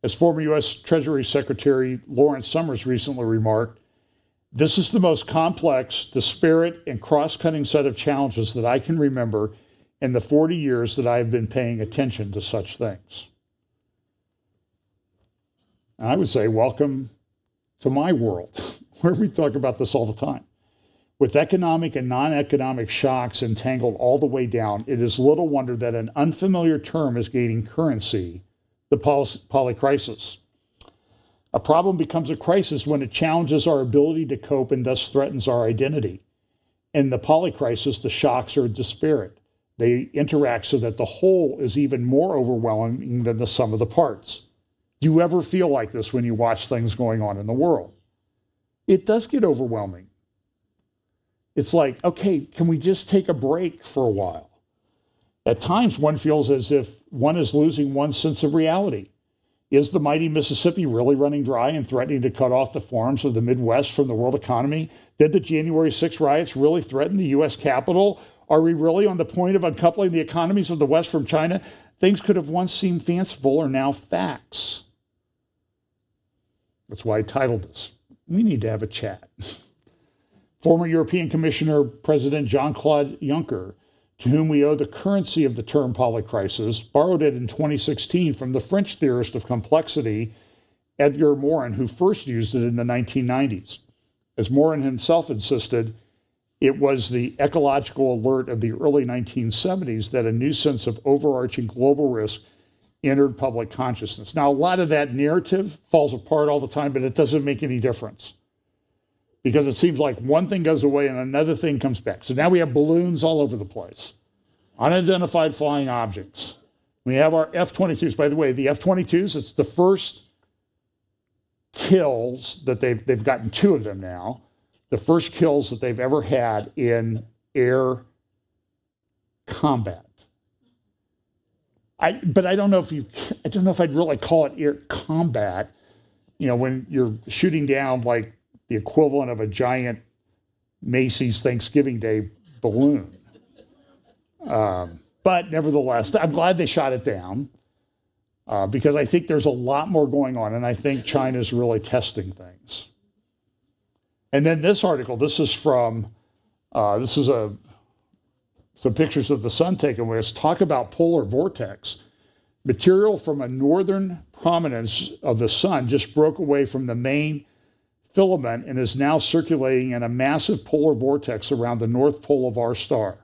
As former U.S. Treasury Secretary Lawrence Summers recently remarked, this is the most complex, disparate, and cross-cutting set of challenges that I can remember in the 40 years that I have been paying attention to such things. And I would say, welcome to my world, where we talk about this all the time. With economic and non-economic shocks entangled all the way down, it is little wonder that an unfamiliar term is gaining currency, the polycrisis. A problem becomes a crisis when it challenges our ability to cope and thus threatens our identity. In the polycrisis, the shocks are disparate. They interact so that the whole is even more overwhelming than the sum of the parts. Do you ever feel like this when you watch things going on in the world? It does get overwhelming. It's like, okay, can we just take a break for a while? At times, one feels as if one is losing one's sense of reality. Is the mighty Mississippi really running dry and threatening to cut off the farms of the Midwest from the world economy? Did the January 6 riots really threaten the U.S. Capitol? Are we really on the point of uncoupling the economies of the West from China? Things could have once seemed fanciful are now facts. That's why I titled this. We need to have a chat. Former European Commissioner President Jean-Claude Juncker, to whom we owe the currency of the term polycrisis, borrowed it in 2016 from the French theorist of complexity, Edgar Morin, who first used it in the 1990s. As Morin himself insisted, it was the ecological alert of the early 1970s that a new sense of overarching global risk entered public consciousness. Now, a lot of that narrative falls apart all the time, but it doesn't make any difference because it seems like one thing goes away and another thing comes back. So now we have balloons all over the place, unidentified flying objects. We have our F-22s. By the way, the F-22s, it's the first kills that they've gotten 2 of them now, the first kills that they've ever had in air combat. But I don't know if I'd really call it air combat, when you're shooting down like the equivalent of a giant Macy's Thanksgiving Day balloon. But nevertheless, I'm glad they shot it down because I think there's a lot more going on, and I think China's really testing things. And then this article, this is some pictures of the sun taken with us, talk about polar vortex. Material from a northern prominence of the sun just broke away from the main filament and is now circulating in a massive polar vortex around the north pole of our star.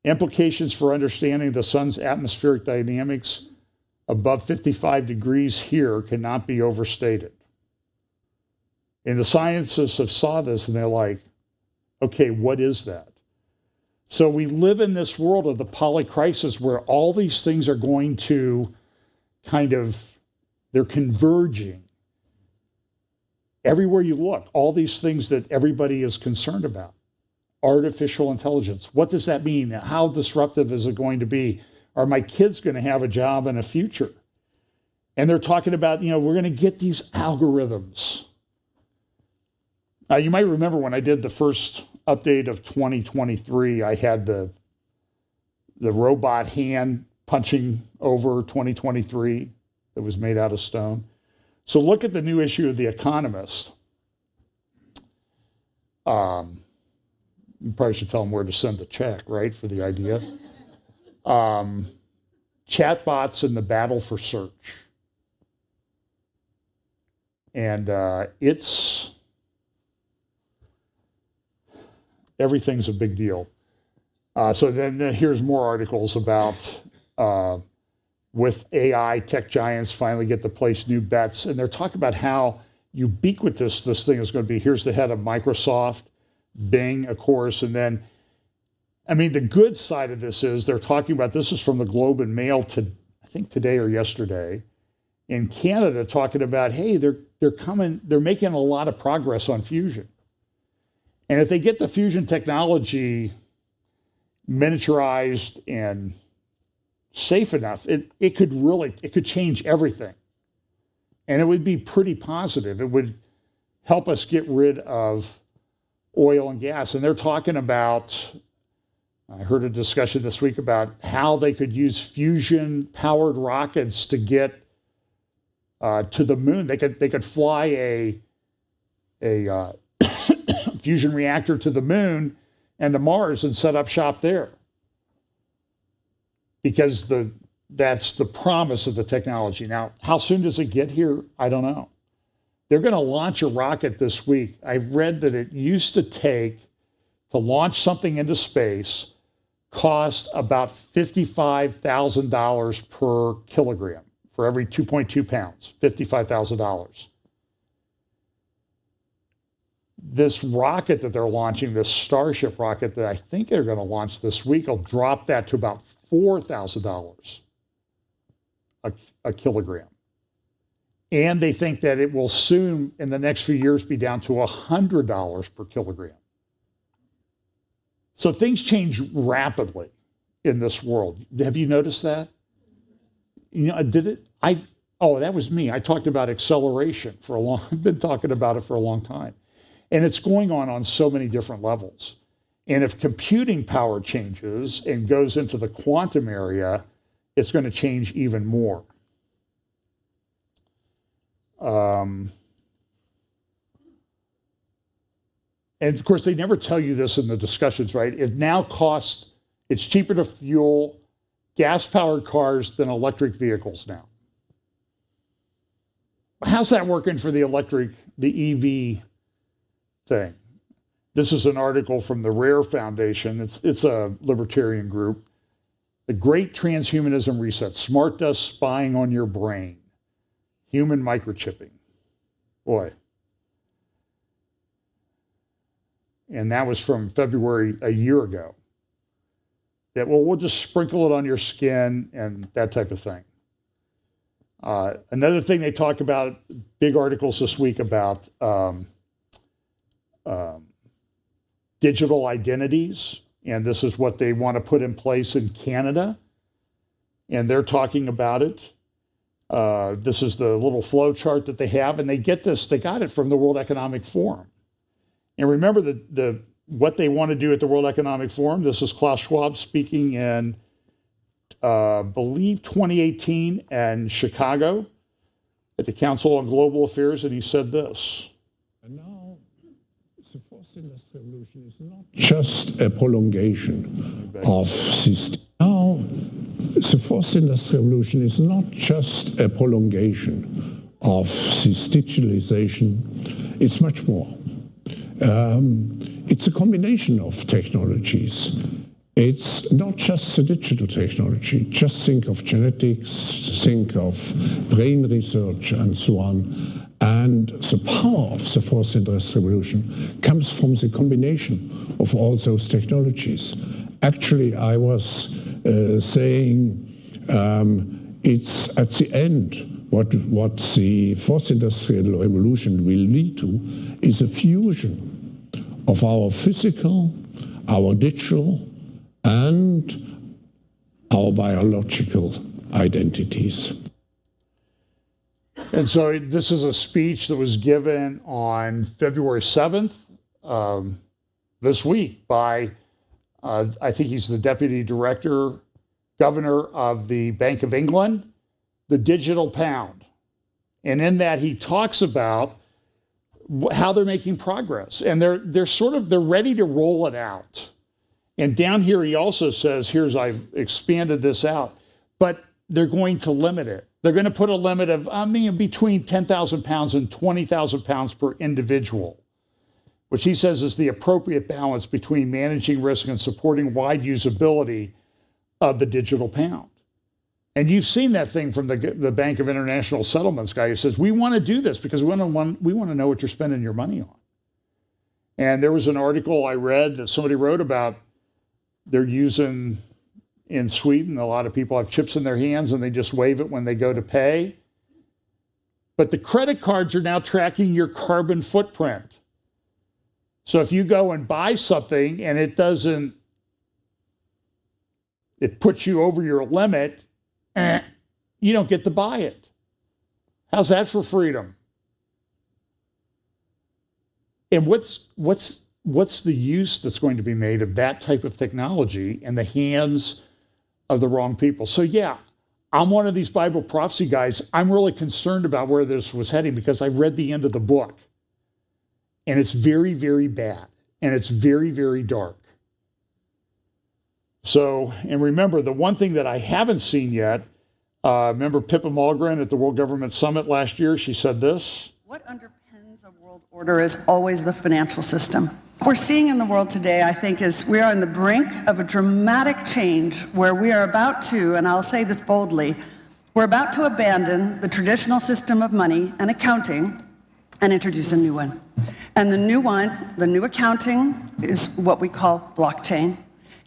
Implications for understanding the sun's atmospheric dynamics above 55 degrees here cannot be overstated. And the scientists have saw this and they're like, okay, what is that? So we live in this world of the polycrisis where all these things are going to they're converging. Everywhere you look, all these things that everybody is concerned about. Artificial intelligence, what does that mean? How disruptive is it going to be? Are my kids going to have a job in a future? And they're talking about, we're going to get these algorithms. You might remember when I did the first update of 2023, I had the robot hand punching over 2023 that was made out of stone. So look at the new issue of The Economist. You probably should tell them where to send the check, right, for the idea. Chatbots in the battle for search. And everything's a big deal. So then here's more articles about with AI, tech giants finally get to place new bets. And they're talking about how ubiquitous this thing is going to be. Here's the head of Microsoft, Bing, of course. And then, I mean, the good side of this is they're talking about, this is from the Globe and Mail to, I think today or yesterday, in Canada, talking about, hey, they're making a lot of progress on fusion. And if they get the fusion technology miniaturized and safe enough, it could change everything. And it would be pretty positive. It would help us get rid of oil and gas. And they're talking about, I heard a discussion this week about how they could use fusion powered rockets to get to the moon. They could fly a fusion reactor to the moon and to Mars and set up shop there. Because that's the promise of the technology. Now, how soon does it get here? I don't know. They're going to launch a rocket this week. I read that it used to take to launch something into space cost about $55,000 per kilogram for every 2.2 pounds, $55,000. This rocket that they're launching, this Starship rocket that I think they're going to launch this week, will drop that to about $4,000 a kilogram. And they think that it will soon, in the next few years, be down to $100 per kilogram. So things change rapidly in this world. Have you noticed that? You know, that was me. I talked about acceleration I've been talking about it for a long time. And it's going on so many different levels. And if computing power changes and goes into the quantum area, it's going to change even more. And of course, they never tell you this in the discussions, right? It's cheaper to fuel gas-powered cars than electric vehicles now. How's that working for the EV thing? This is an article from the Rare Foundation. It's a libertarian group. The Great Transhumanism Reset, smart dust spying on your brain, human microchipping. Boy. And that was from February a year ago. That, well, we'll just sprinkle it on your skin and that type of thing. Another thing they talk about, big articles this week about digital identities, and this is what they want to put in place in Canada, and they're talking about it. This is the little flow chart that they have, and they got it from the World Economic Forum. And remember what they want to do at the World Economic Forum. This is Klaus Schwab speaking in, believe 2018 in Chicago at the Council on Global Affairs, and he said this. And now, the fourth industrial revolution is not just a prolongation of this. Now, the fourth industrial revolution is not just a prolongation of this digitalization. It's much more. It's a combination of technologies. It's not just the digital technology. Just think of genetics, think of brain research, and so on. And the power of the fourth industrial revolution comes from the combination of all those technologies. Actually, I was saying it's at the end what the fourth industrial revolution will lead to is a fusion of our physical, our digital, and our biological identities. And so this is a speech that was given on February 7th, this week, by, I think he's the deputy governor of the Bank of England, the digital pound. And in that, he talks about how they're making progress. And they're ready to roll it out. And down here, he also says, I've expanded this out. But they're going to limit it. They're going to put a limit of, between 10,000 pounds and 20,000 pounds per individual, which he says is the appropriate balance between managing risk and supporting wide usability of the digital pound. And you've seen that thing from the Bank of International Settlements guy who says, we want to do this because we want to know what you're spending your money on. And there was an article I read that somebody wrote about they're using in Sweden, a lot of people have chips in their hands and they just wave it when they go to pay. But the credit cards are now tracking your carbon footprint. So if you go and buy something and it puts you over your limit, you don't get to buy it. How's that for freedom? And what's the use that's going to be made of that type of technology in the hands of the wrong people? So yeah, I'm one of these Bible prophecy guys. I'm really concerned about where this was heading because I read the end of the book. And it's very, very bad. And it's very, very dark. So, and remember, the one thing that I haven't seen yet, remember Pippa Malmgren at the World Government Summit last year? She said this. What underpins a world order is always the financial system. What we're seeing in the world today, I think, is we are on the brink of a dramatic change where we are about to, and I'll say this boldly, we're about to abandon the traditional system of money and accounting and introduce a new one. And the new accounting is what we call blockchain.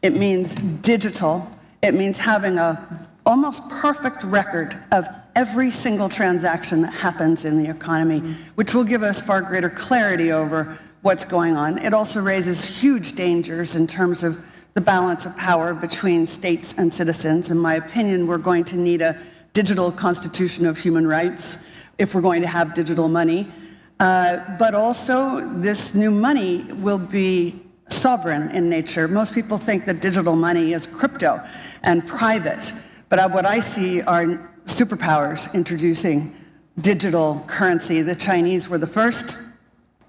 It means digital. It means having a almost perfect record of every single transaction that happens in the economy, which will give us far greater clarity over what's going on. It also raises huge dangers in terms of the balance of power between states and citizens. In my opinion, we're going to need a digital constitution of human rights if we're going to have digital money. But also, this new money will be sovereign in nature. Most people think that digital money is crypto and private, but what I see are superpowers introducing digital currency. The Chinese were the first.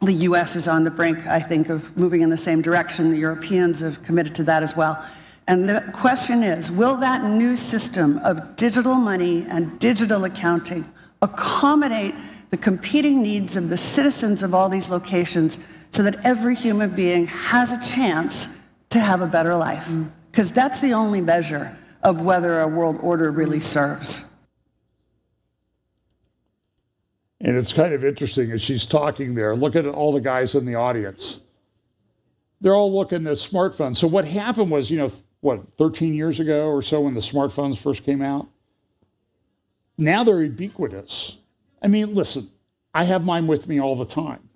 The US is on the brink, I think, of moving in the same direction. The Europeans have committed to that as well. And the question is, will that new system of digital money and digital accounting accommodate the competing needs of the citizens of all these locations so that every human being has a chance to have a better life? Because that's the only measure of whether a world order really serves. And it's kind of interesting as she's talking there. Look at all the guys in the audience. They're all looking at smartphones. So what happened was, 13 years ago or so when the smartphones first came out? Now they're ubiquitous. I mean, listen, I have mine with me all the time.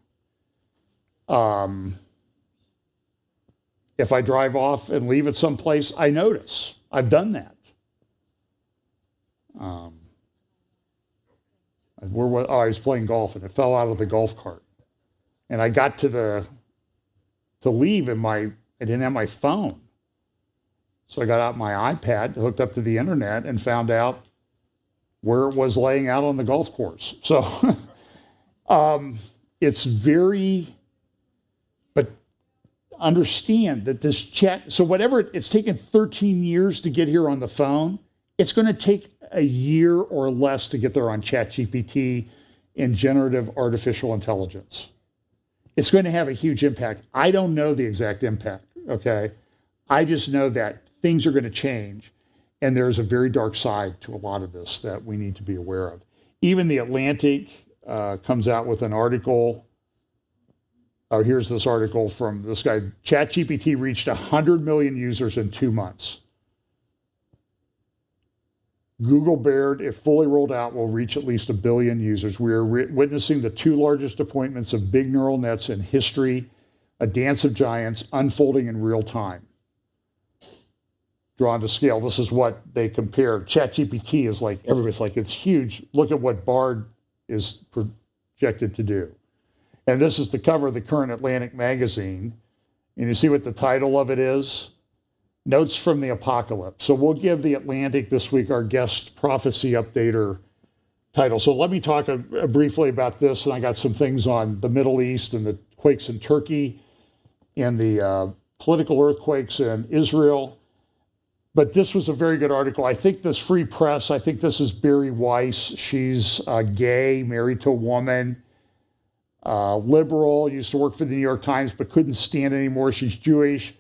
If I drive off and leave it someplace, I notice. I've done that. I was playing golf and it fell out of the golf cart. And I got to leave and I didn't have my phone. So I got out my iPad, hooked up to the internet, and found out where it was laying out on the golf course. So it's but understand that this chat, so whatever, it's taken 13 years to get here on the phone, it's going to take a year or less to get there on ChatGPT and generative artificial intelligence. It's going to have a huge impact. I don't know the exact impact, okay? I just know that things are going to change, and there's a very dark side to a lot of this that we need to be aware of. Even The Atlantic comes out with an article. Oh, here's this article from this guy. ChatGPT reached 100 million users in 2 months. Google Baird, if fully rolled out, will reach at least 1 billion users. We are witnessing the two largest deployments of big neural nets in history, a dance of giants unfolding in real time. Drawn to scale. This is what they compare. ChatGPT is like, everybody's like, it's huge. Look at what Bard is projected to do. And this is the cover of the current Atlantic magazine. And you see what the title of it is? Notes from the Apocalypse. So we'll give The Atlantic this week our guest prophecy updater title. So let me talk briefly about this. And I got some things on the Middle East and the quakes in Turkey and the political earthquakes in Israel. but this was a very good article. I think this Free Press, I think this is Barry Weiss. She's gay, married to a woman, liberal, used to work for the New York Times, but couldn't stand it anymore. She's Jewish.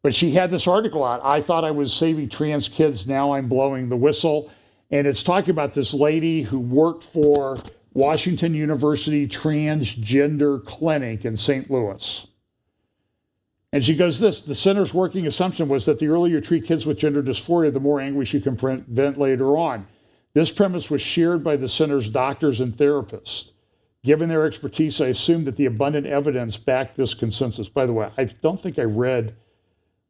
But she had this article out. I thought I was saving trans kids. Now I'm blowing the whistle. And it's talking about this lady who worked for Washington University Transgender Clinic in St. Louis. And she goes this: the center's working assumption was that the earlier you treat kids with gender dysphoria, the more anguish you can prevent later on. This premise was shared by the center's doctors and therapists. Given their expertise, I assume that the abundant evidence backed this consensus. By the way, I don't think I read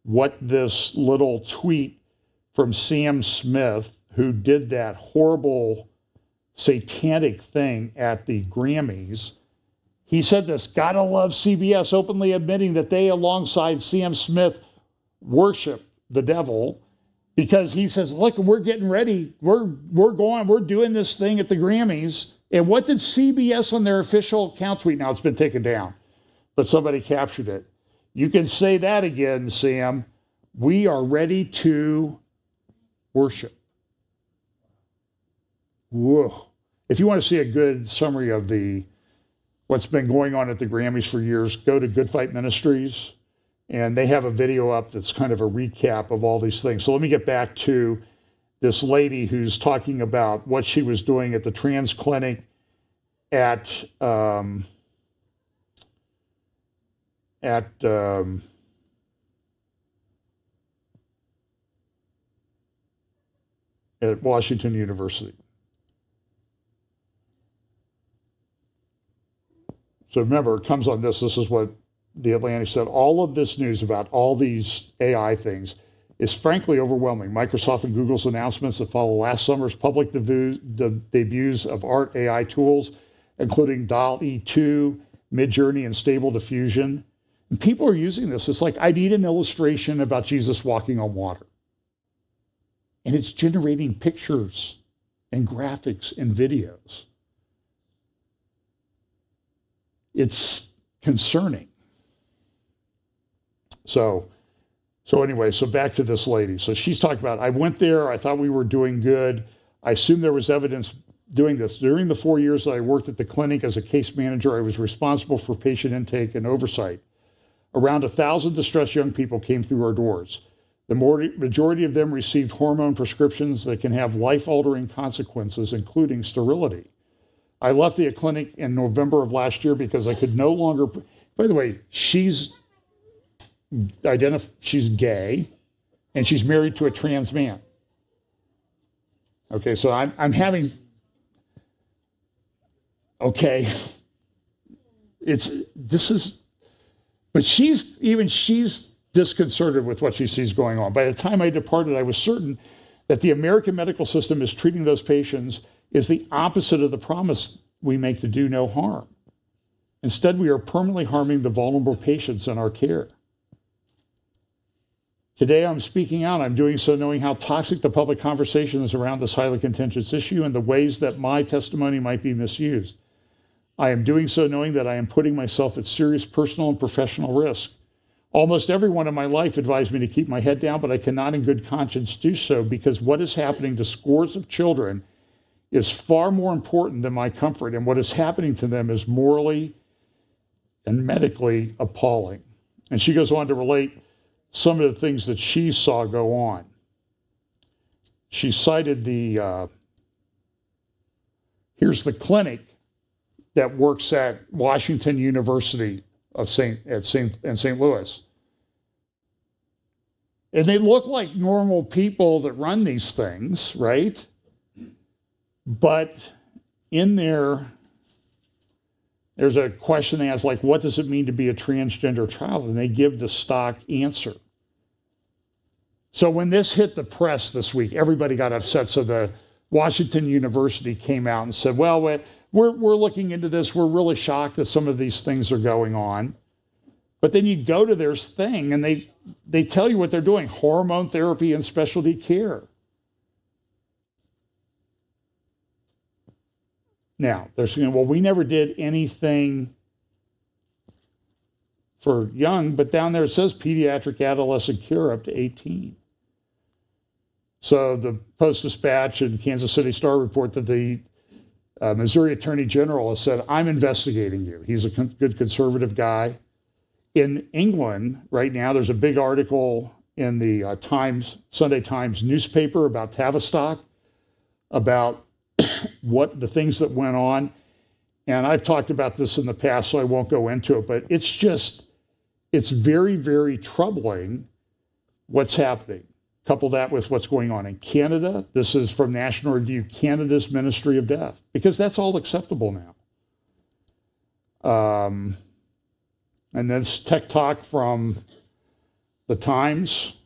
what this little tweet from Sam Smith, who did that horrible satanic thing at the Grammys. He said this: gotta love CBS openly admitting that they, alongside Sam Smith, worship the devil, because he says, look, we're getting ready. We're doing this thing at the Grammys. And what did CBS on their official account tweet? Now it's been taken down, but somebody captured it. You can say that again, Sam. We are ready to worship. Whoa. If you want to see a good summary of what's been going on at the Grammys for years, go to Good Fight Ministries, and they have a video up that's kind of a recap of all these things. So let me get back to this lady who's talking about what she was doing at the trans clinic at Washington University. So remember, it comes on this. This is what the Atlantic said. All of this news about all these AI things is frankly overwhelming. Microsoft and Google's announcements that follow last summer's public debuts of art AI tools, including DALL-E 2, Midjourney, and Stable Diffusion. And people are using this. It's like, I need an illustration about Jesus walking on water. And it's generating pictures and graphics and videos. It's concerning. So anyway, so back to this lady. So she's talking about, I went there, I thought we were doing good. I assumed there was evidence doing this. During the 4 years that I worked at the clinic as a case manager, I was responsible for patient intake and oversight. Around 1,000 distressed young people came through our doors. The majority of them received hormone prescriptions that can have life-altering consequences, including sterility. I left the clinic in November of last year because I could no longer, by the way, she's gay, and she's married to a trans man. Okay, so I'm having, okay, but she's disconcerted with what she sees going on. By the time I departed, I was certain that the American medical system is treating those patients is the opposite of the promise we make to do no harm. Instead, we are permanently harming the vulnerable patients in our care. Today, I'm speaking out. I'm doing so knowing how toxic the public conversation is around this highly contentious issue and the ways that my testimony might be misused. I am doing so knowing that I am putting myself at serious personal and professional risk. Almost everyone in my life advised me to keep my head down, but I cannot in good conscience do so because what is happening to scores of children is far more important than my comfort, and what is happening to them is morally and medically appalling. And she goes on to relate some of the things that she saw go on. She cited here's the clinic that works at Washington University in St. Louis. And they look like normal people that run these things, right? But in there's a question they ask, like, what does it mean to be a transgender child? And they give the stock answer. So when this hit the press this week, everybody got upset. So the Washington University came out and said, well, we're looking into this. We're really shocked that some of these things are going on. But then you go to their thing and they tell you what they're doing: hormone therapy and specialty care. Now, they're saying, well, we never did anything for young, but down there it says pediatric adolescent care up to 18. So the Post-Dispatch and Kansas City Star report that the Missouri Attorney General has said, I'm investigating you. He's a good conservative guy. In England right now, there's a big article in the Sunday Times newspaper about Tavistock, about what the things that went on. And I've talked about this in the past, so I won't go into it, but it's very, very troubling what's happening. Couple that with what's going on in Canada. This is from National Review, Canada's Ministry of Death, because that's all acceptable now. And that's Tech Talk from the Times.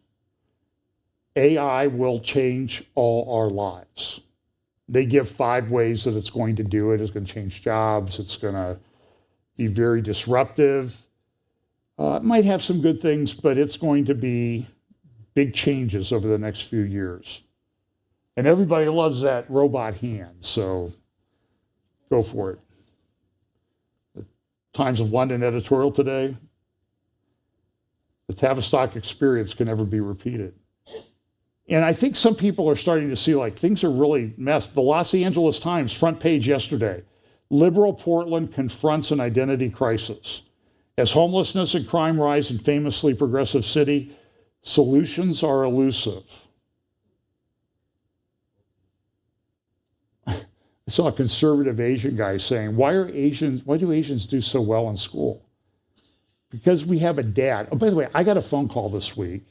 AI will change all our lives. They give 5 ways that it's going to do it. It's going to change jobs. It's going to be very disruptive. It might have some good things, but it's going to be big changes over the next few years. And everybody loves that robot hand, so go for it. The Times of London editorial today, the Tavistock experience can never be repeated. And I think some people are starting to see like things are really messed. The Los Angeles Times front page yesterday, liberal Portland confronts an identity crisis. As homelessness and crime rise in famously progressive city, solutions are elusive. I saw a conservative Asian guy saying, why do Asians do so well in school? Because we have a dad. Oh, by the way, I got a phone call this week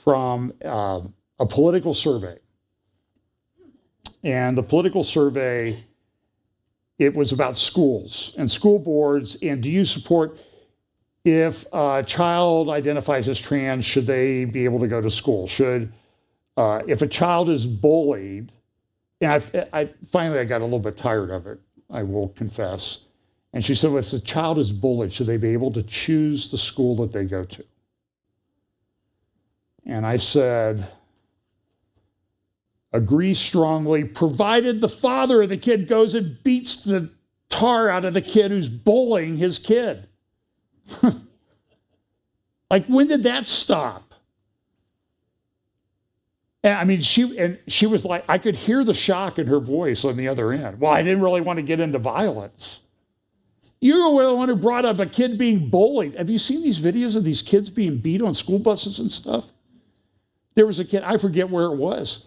from a political survey. And the political survey, it was about schools and school boards, and do you support, if a child identifies as trans, should they be able to go to school? If a child is bullied, and I finally got a little bit tired of it, I will confess. And she said, well, if the child is bullied, should they be able to choose the school that they go to? And I said, agree strongly, provided the father of the kid goes and beats the tar out of the kid who's bullying his kid. Like, when did that stop? And I mean, she was like, I could hear the shock in her voice on the other end. Well, I didn't really want to get into violence. You're the one who brought up a kid being bullied. Have you seen these videos of these kids being beat on school buses and stuff? There was a kid, I forget where it was,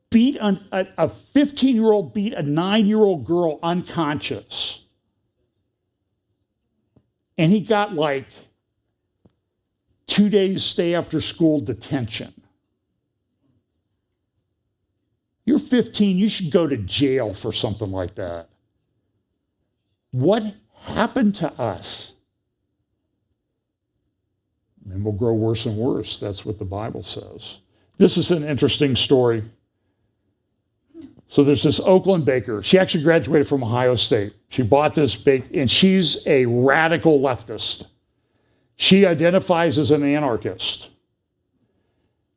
beat a 15-year-old beat a 9-year-old girl unconscious. And he got like 2 days stay after school detention. You're 15, you should go to jail for something like that. What happened to us? And we'll grow worse and worse. That's what the Bible says. This is an interesting story. So there's this Oakland baker. She actually graduated from Ohio State. She bought this bake, and she's a radical leftist. She identifies as an anarchist.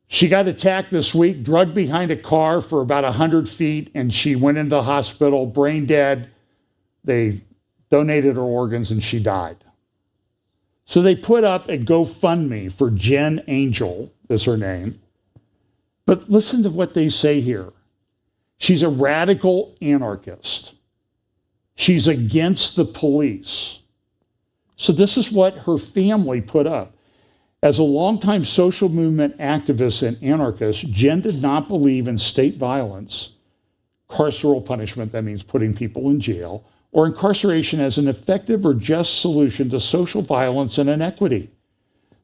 She got attacked this week, drugged behind a car for about 100 feet, and she went into the hospital, brain dead. They donated her organs, and she died. So they put up a GoFundMe for Jen Angel, is her name. But listen to what they say here. She's a radical anarchist. She's against the police. So this is what her family put up. As a longtime social movement activist and anarchist, Jen did not believe in state violence, carceral punishment, that means putting people in jail, or incarceration as an effective or just solution to social violence and inequity.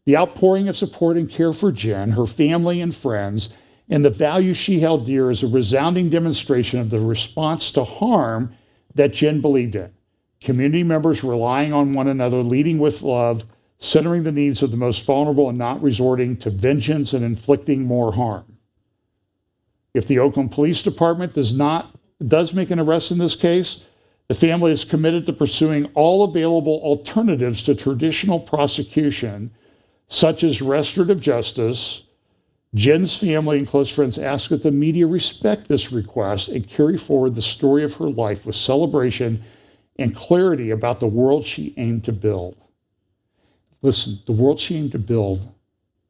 The outpouring of support and care for Jen, her family and friends, and the values she held dear is a resounding demonstration of the response to harm that Jen believed in. Community members relying on one another, leading with love, centering the needs of the most vulnerable and not resorting to vengeance and inflicting more harm. If the Oakland Police Department does make an arrest in this case, the family is committed to pursuing all available alternatives to traditional prosecution, such as restorative justice. Jen's family and close friends ask that the media respect this request and carry forward the story of her life with celebration and clarity about the world she aimed to build. Listen, the world she aimed to build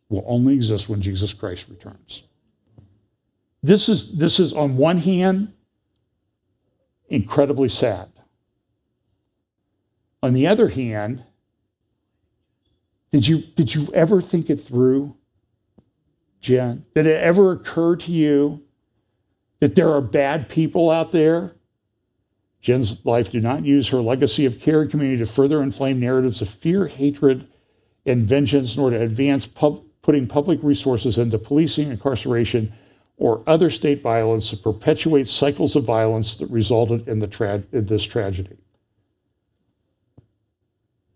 will only exist when Jesus Christ returns. this is on one hand incredibly sad. On the other hand, did you ever think it through, Jen? Did it ever occur to you that there are bad people out there? Jen's life did not use her legacy of care and community to further inflame narratives of fear, hatred, and vengeance, nor to advance putting public resources into policing, incarceration, or other state violence to perpetuate cycles of violence that resulted in this tragedy.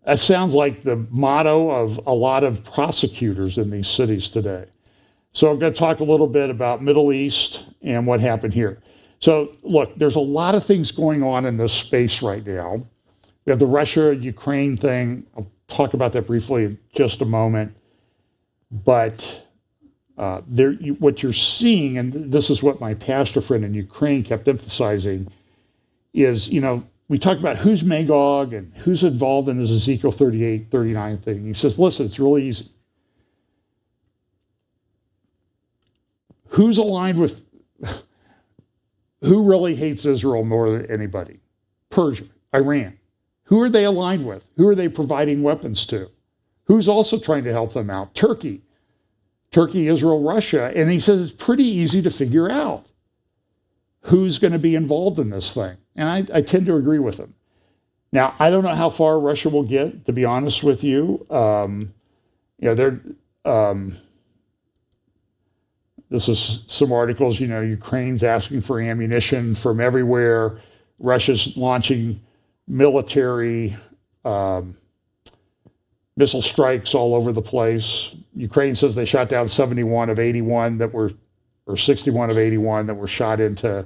That sounds like the motto of a lot of prosecutors in these cities today. So I'm going to talk a little bit about Middle East and what happened here. So look, there's a lot of things going on in this space right now. We have the Russia-Ukraine thing. I'll talk about that briefly in just a moment. But what you're seeing, and this is what my pastor friend in Ukraine kept emphasizing, is, we talk about who's Magog and who's involved in this Ezekiel 38, 39 thing. He says, listen, it's really easy. Who's aligned with, who really hates Israel more than anybody? Persia, Iran. Who are they aligned with? Who are they providing weapons to? Who's also trying to help them out? Turkey, Israel, Russia. And he says it's pretty easy to figure out who's going to be involved in this thing. And I tend to agree with him. Now, I don't know how far Russia will get, to be honest with you. This is some articles, Ukraine's asking for ammunition from everywhere. Russia's launching military missile strikes all over the place. Ukraine says they shot down 71 of 81 or 61 of 81 that were shot into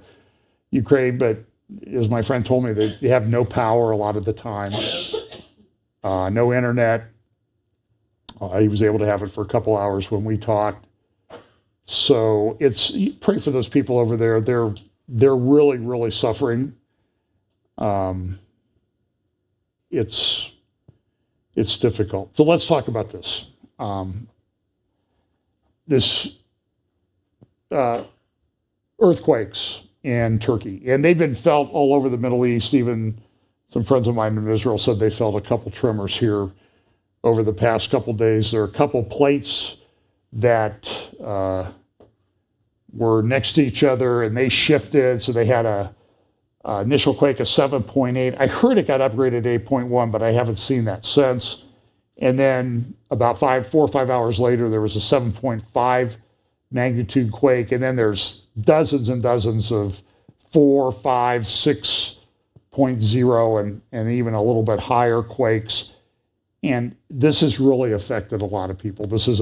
Ukraine. But as my friend told me, they have no power a lot of the time, no internet. He was able to have it for a couple hours when we talked. So pray for those people over there. They're really, really suffering. It's difficult. So let's talk about this. Earthquakes in Turkey, and they've been felt all over the Middle East. Even some friends of mine in Israel said they felt a couple tremors here over the past couple days. There are a couple plates that were next to each other, and they shifted, so they had a initial quake of 7.8. I heard it got upgraded to 8.1, but I haven't seen that since. And then about 4 or 5 hours later, there was a 7.5 magnitude quake, and then there's dozens and dozens of 4, 5, 6.0, and even a little bit higher quakes. And this has really affected a lot of people. This is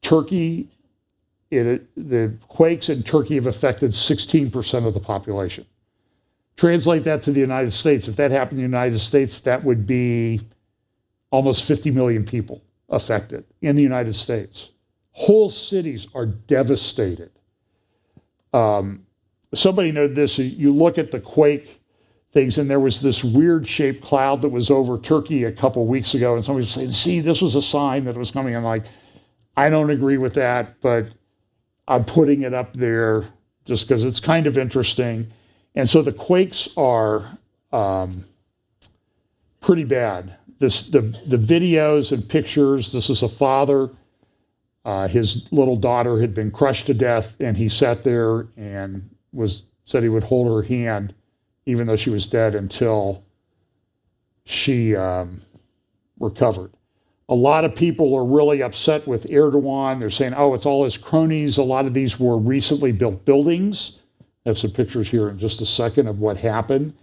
Turkey. The quakes in Turkey have affected 16% of the population. Translate that to the United States. If that happened in the United States, that would be almost 50 million people affected in the United States. Whole cities are devastated. Somebody noted this. You look at the quake things, and there was this weird shaped cloud that was over Turkey a couple weeks ago, and somebody was saying, see, this was a sign that it was coming. I'm like, I don't agree with that, but I'm putting it up there just because it's kind of interesting. And so the quakes are pretty bad. The videos and pictures, this is a father. His little daughter had been crushed to death, and he sat there and said he would hold her hand, even though she was dead, until she recovered. A lot of people are really upset with Erdogan. They're saying, oh, it's all his cronies. A lot of these were recently built buildings. I have some pictures here in just a second of what happened.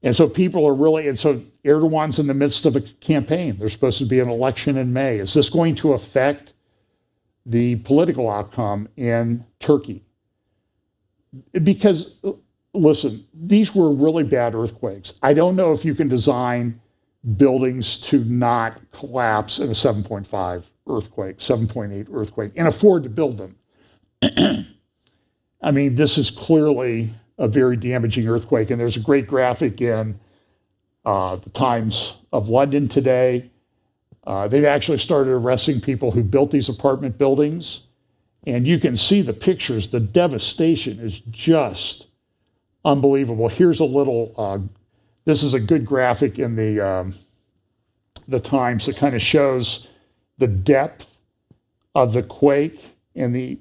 And so people are really, and so Erdogan's in the midst of a campaign. There's supposed to be an election in May. Is this going to affect the political outcome in Turkey? Because, listen, these were really bad earthquakes. I don't know if you can design buildings to not collapse in a 7.5 earthquake, 7.8 earthquake, and afford to build them. I mean, this is clearly a very damaging earthquake, and there's a great graphic in the Times of London today. They've actually started arresting people who built these apartment buildings, And you can see the pictures. The devastation is just unbelievable. Here's a little, this is a good graphic in the Times that kind of shows the depth of the quake and the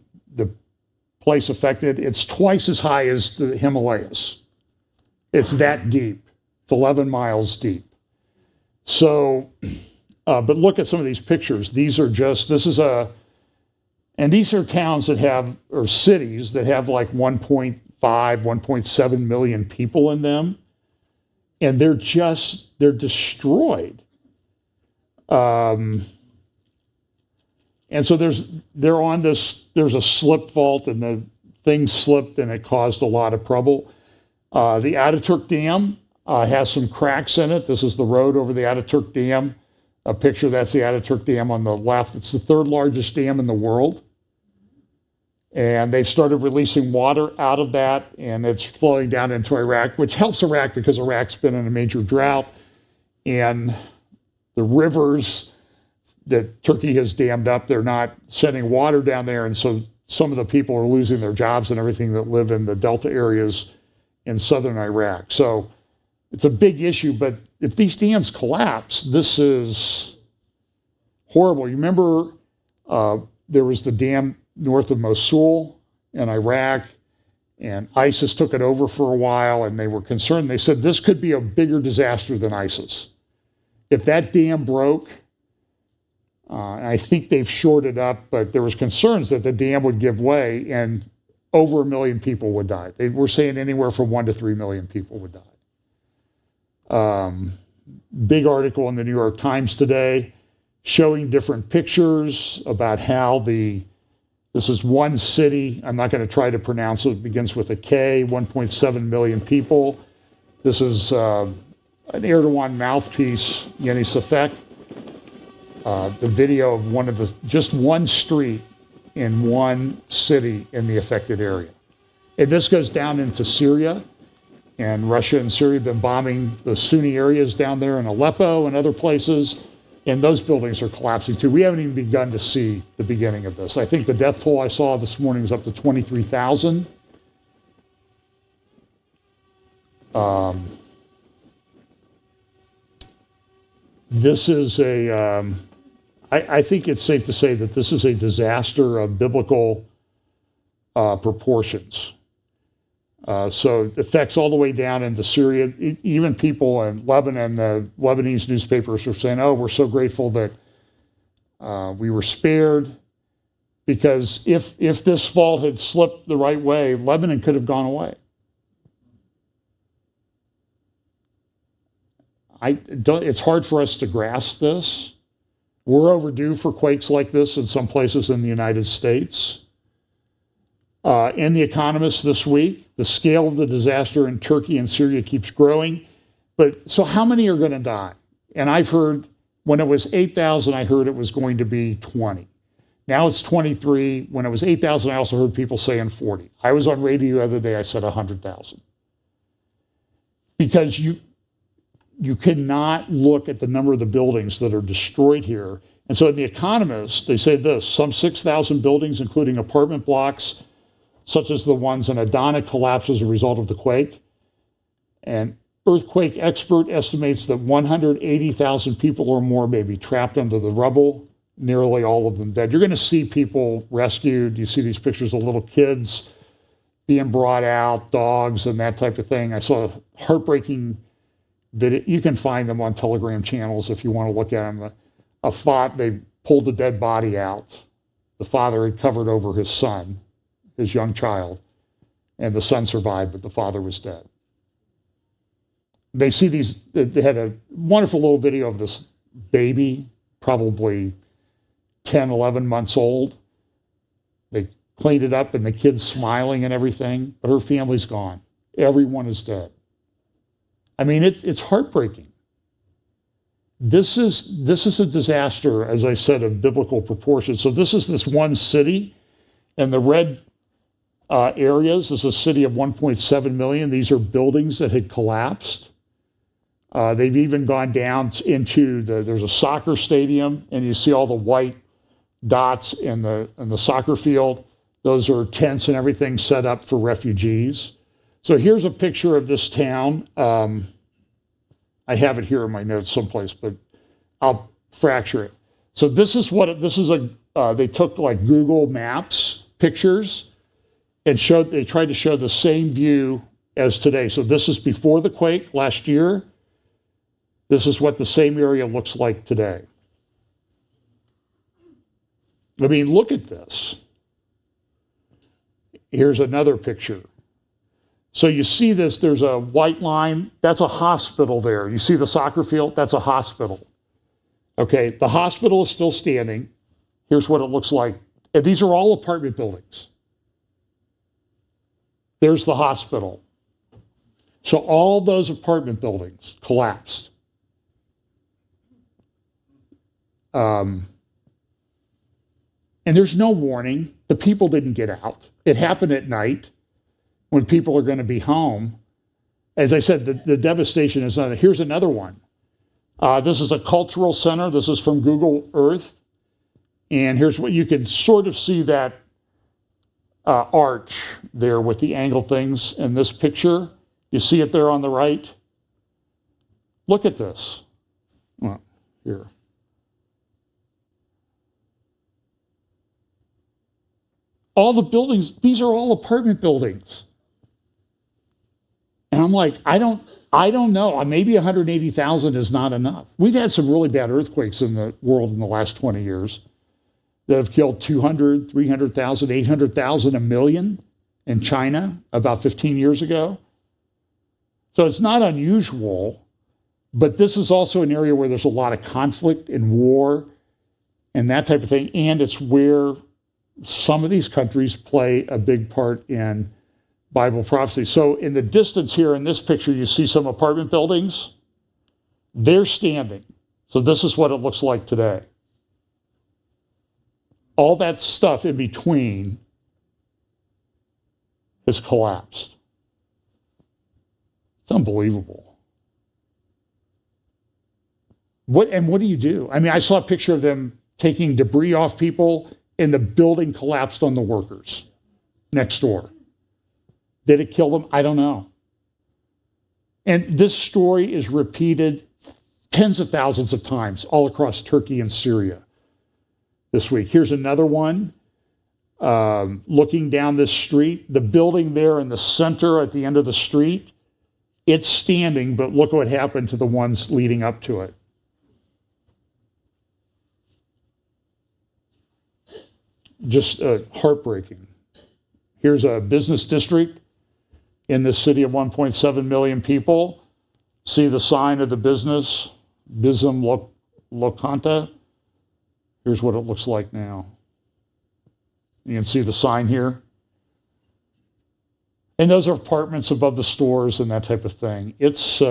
place affected. It's twice as high as the Himalayas. It's that deep. It's 11 miles deep. So, but look at some of these pictures. These are just, and these are towns that have, or cities that have like 1.5, 1.7 million people in them. And they're destroyed. And so there's a slip fault, and the thing slipped and it caused a lot of trouble. The Ataturk Dam has some cracks in it. This is the road over the Ataturk Dam. A picture, that's the Ataturk Dam on the left. It's the third largest dam in the world. And they've started releasing water out of that, and it's flowing down into Iraq, which helps Iraq because Iraq's been in a major drought. And the rivers that Turkey has dammed up, they're not sending water down there. And so some of the people are losing their jobs and everything that live in the Delta areas in southern Iraq. So it's a big issue, but if these dams collapse, this is horrible. You remember there was the dam north of Mosul in Iraq, and ISIS took it over for a while, and they were concerned. They said this could be a bigger disaster than ISIS. If that dam broke, I think they've shored it up, but there was concerns that the dam would give way and over 1 million people would die. They were saying anywhere from 1 to 3 million people would die. Big article in the New York Times today showing different pictures about how this is one city. I'm not going to try to pronounce it. It begins with a K, 1.7 million people. This is an Erdogan mouthpiece, Yeni Safek. The video of just one street in one city in the affected area. And this goes down into Syria, and Russia and Syria have been bombing the Sunni areas down there in Aleppo and other places, and those buildings are collapsing too. We haven't even begun to see the beginning of this. I think the death toll I saw this morning is up to 23,000. This is I think it's safe to say that this is a disaster of biblical proportions. So it affects all the way down into Syria. Even people in Lebanon, the Lebanese newspapers are saying, oh, we're so grateful that we were spared, because if this fault had slipped the right way, Lebanon could have gone away. It's hard for us to grasp this. We're overdue for quakes like this in some places in the United States. In The Economist this week, the scale of the disaster in Turkey and Syria keeps growing. But so how many are going to die? And I've heard, when it was 8,000, I heard it was going to be 20. Now it's 23. When it was 8,000, I also heard people saying 40. I was on radio the other day, I said 100,000. Because you cannot look at the number of the buildings that are destroyed here. And so in The Economist, they say this: some 6,000 buildings, including apartment blocks, such as the ones in Adana, collapsed as a result of the quake. An earthquake expert estimates that 180,000 people or more may be trapped under the rubble, nearly all of them dead. You're going to see people rescued. You see these pictures of little kids being brought out, dogs and that type of thing. I saw a heartbreaking video. You can find them on Telegram channels if you want to look at them. They pulled the dead body out. The father had covered over his son, his young child, and the son survived, but the father was dead. They had a wonderful little video of this baby, probably 10, 11 months old. They cleaned it up and the kid's smiling and everything, but her family's gone. Everyone is dead. I mean, it's heartbreaking. This is a disaster, as I said, of biblical proportions. So this is this one city, and the red areas is a city of 1.7 million. These are buildings that had collapsed. They've even gone down into there's a soccer stadium, and you see all the white dots in the soccer field. Those are tents and everything set up for refugees. So here's a picture of this town. I have it here in my notes someplace, but I'll fracture it. So this is they took like Google Maps pictures and they tried to show the same view as today. So this is before the quake last year. This is what the same area looks like today. I mean, look at this. Here's another picture. So you see this, there's a white line, that's a hospital there. You see the soccer field, that's a hospital. Okay, the hospital is still standing. Here's what it looks like. And these are all apartment buildings. There's the hospital. So all those apartment buildings collapsed. And there's no warning. The people didn't get out. It happened at night when people are going to be home. As I said, the devastation is not. Here's another one. This is a cultural center. This is from Google Earth. And here's what you can sort of see that arch there with the angle things in this picture. You see it there on the right? Look at this. Well, here. All the buildings, these are all apartment buildings. And I'm like, I don't know. Maybe 180,000 is not enough. We've had some really bad earthquakes in the world in the last 20 years that have killed 200, 300,000, 800,000, a million in China about 15 years ago. So it's not unusual, but this is also an area where there's a lot of conflict and war and that type of thing. And it's where some of these countries play a big part in Bible prophecy. So in the distance here in this picture, you see some apartment buildings. They're standing. So this is what it looks like today. All that stuff in between has collapsed. It's unbelievable. What do you do? I mean, I saw a picture of them taking debris off people, and the building collapsed on the workers next door. Did it kill them? I don't know. And this story is repeated tens of thousands of times all across Turkey and Syria this week. Here's another one. Looking down this street, the building there in the center at the end of the street, it's standing, but look what happened to the ones leading up to it. Just heartbreaking. Here's a business district in this city of 1.7 million people. See the sign of the business, Bism Lokanta. Here's what it looks like now. You can see the sign here. And those are apartments above the stores and that type of thing. It's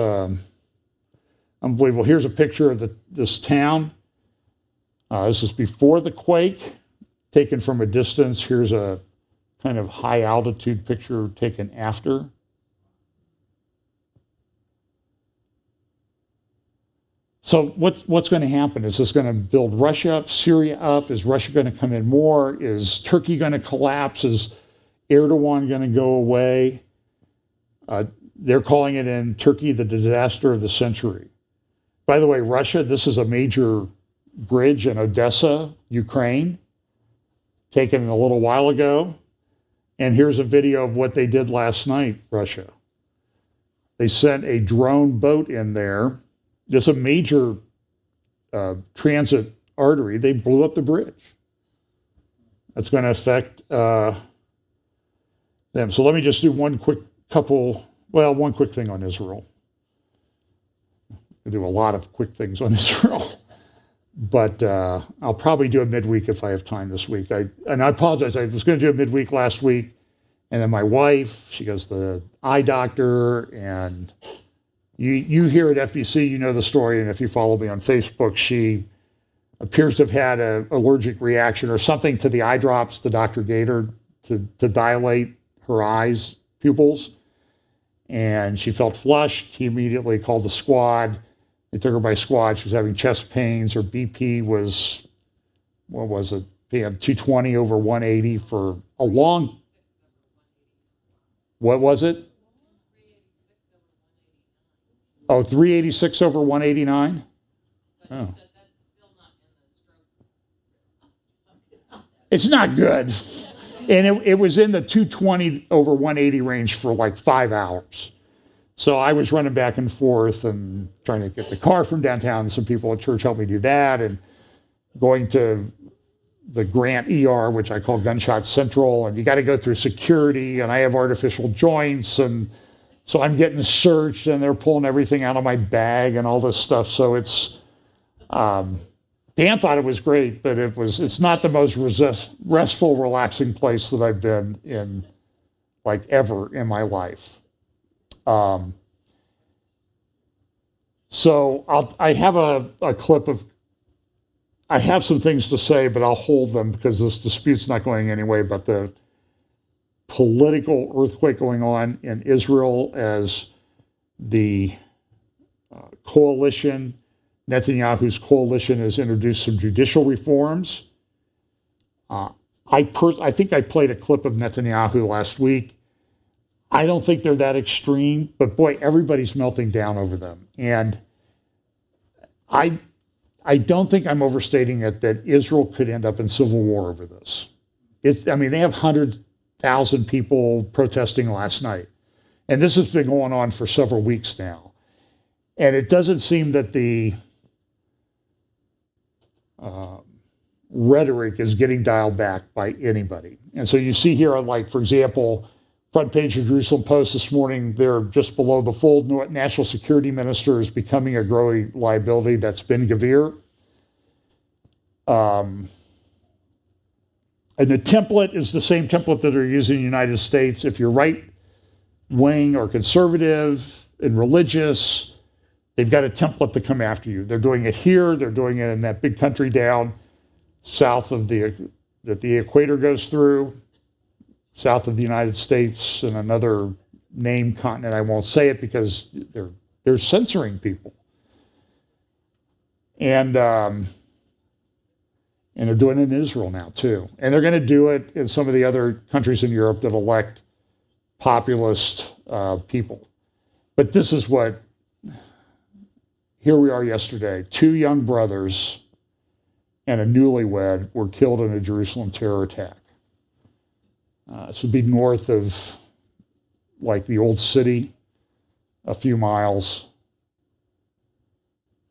unbelievable. Here's a picture of this town. This is before the quake, taken from a distance. Here's a kind of high altitude picture taken after. So what's going to happen? Is this going to build Russia up, Syria up? Is Russia going to come in more? Is Turkey going to collapse? Is Erdogan going to go away? They're calling it in Turkey the disaster of the century. By the way, Russia, this is a major bridge in Odessa, Ukraine, taken a little while ago. And here's a video of what they did last night, Russia. They sent a drone boat in there. There's a major transit artery. They blew up the bridge. That's going to affect them. So let me just do one quick thing on Israel. I do a lot of quick things on Israel. But I'll probably do a midweek if I have time this week. I apologize. I was going to do a midweek last week. And then my wife, she goes to the eye doctor, and you here at FBC, you know the story, and if you follow me on Facebook, she appears to have had an allergic reaction or something to the eye drops the doctor gave her to dilate her eyes, pupils, and she felt flushed. He immediately called the squad. They took her by squad. She was having chest pains. Her BP was, 200 paying 220 over 180 for a long. What was it? Oh, 386 over 189? Oh. It's not good. And it was in the 220 over 180 range for like 5 hours. So I was running back and forth and trying to get the car from downtown. Some people at church helped me do that, and going to the Grant ER, which I call Gunshot Central, and you got to go through security, and I have artificial joints, and so I'm getting searched, and they're pulling everything out of my bag and all this stuff. So it's, Dan thought it was great, but it's not the most restful, relaxing place that I've been in, like, ever in my life. So I have a clip of, I have some things to say, but I'll hold them because this dispute's not going anyway, but the political earthquake going on in Israel as the coalition, Netanyahu's coalition, has introduced some judicial reforms. I think I played a clip of Netanyahu last week. I don't think they're that extreme, but boy, everybody's melting down over them. And I don't think I'm overstating it that Israel could end up in civil war over this. I mean, they have 100,000 people protesting last night. And this has been going on for several weeks now. And it doesn't seem that the rhetoric is getting dialed back by anybody. And so you see here, like, for example, front page of Jerusalem Post this morning, they're just below the fold. National security minister is becoming a growing liability. That's Ben-Gvir. And the template is the same template that are used in the United States. If you're right wing or conservative and religious, they've got a template to come after you. They're doing it here. They're doing it in that big country down south of that the equator goes through, south of the United States, and another name continent. I won't say it because they're censoring people. And they're doing it in Israel now too. And they're going to do it in some of the other countries in Europe that elect populist people. But this is what, here we are yesterday. 2 young brothers and a newlywed were killed in a Jerusalem terror attack. This would be north of, like, the old city, a few miles.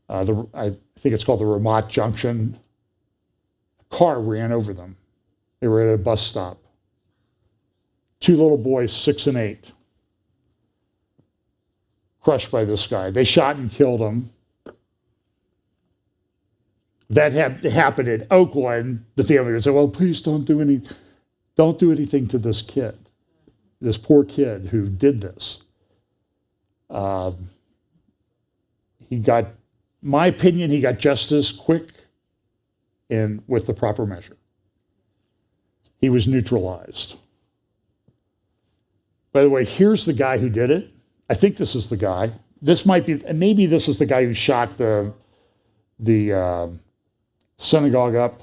I think it's called the Ramat Junction. A car ran over them. They were at a bus stop. 2 little boys, 6 and 8, crushed by this guy. They shot and killed him. That happened in Oakland. The family would say, well, please don't do anything to this kid, this poor kid who did this. He got, my opinion, he got justice quick and with the proper measure. He was neutralized. By the way, here's the guy who did it. I think this is the guy. This might be, maybe this is the guy who shot the synagogue up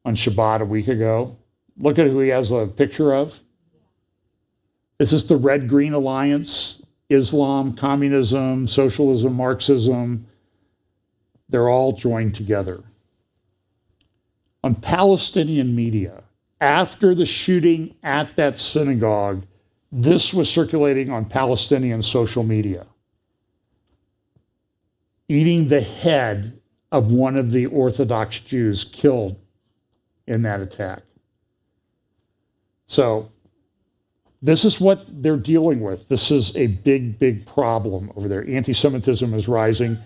on Shabbat a week ago. Look at who he has a picture of. This is the Red-Green Alliance, Islam, communism, socialism, Marxism. They're all joined together. On Palestinian media, after the shooting at that synagogue, this was circulating on Palestinian social media. Eating the head of one of the Orthodox Jews killed in that attack. So this is what they're dealing with. This is a big, big problem over there. Anti-Semitism is rising.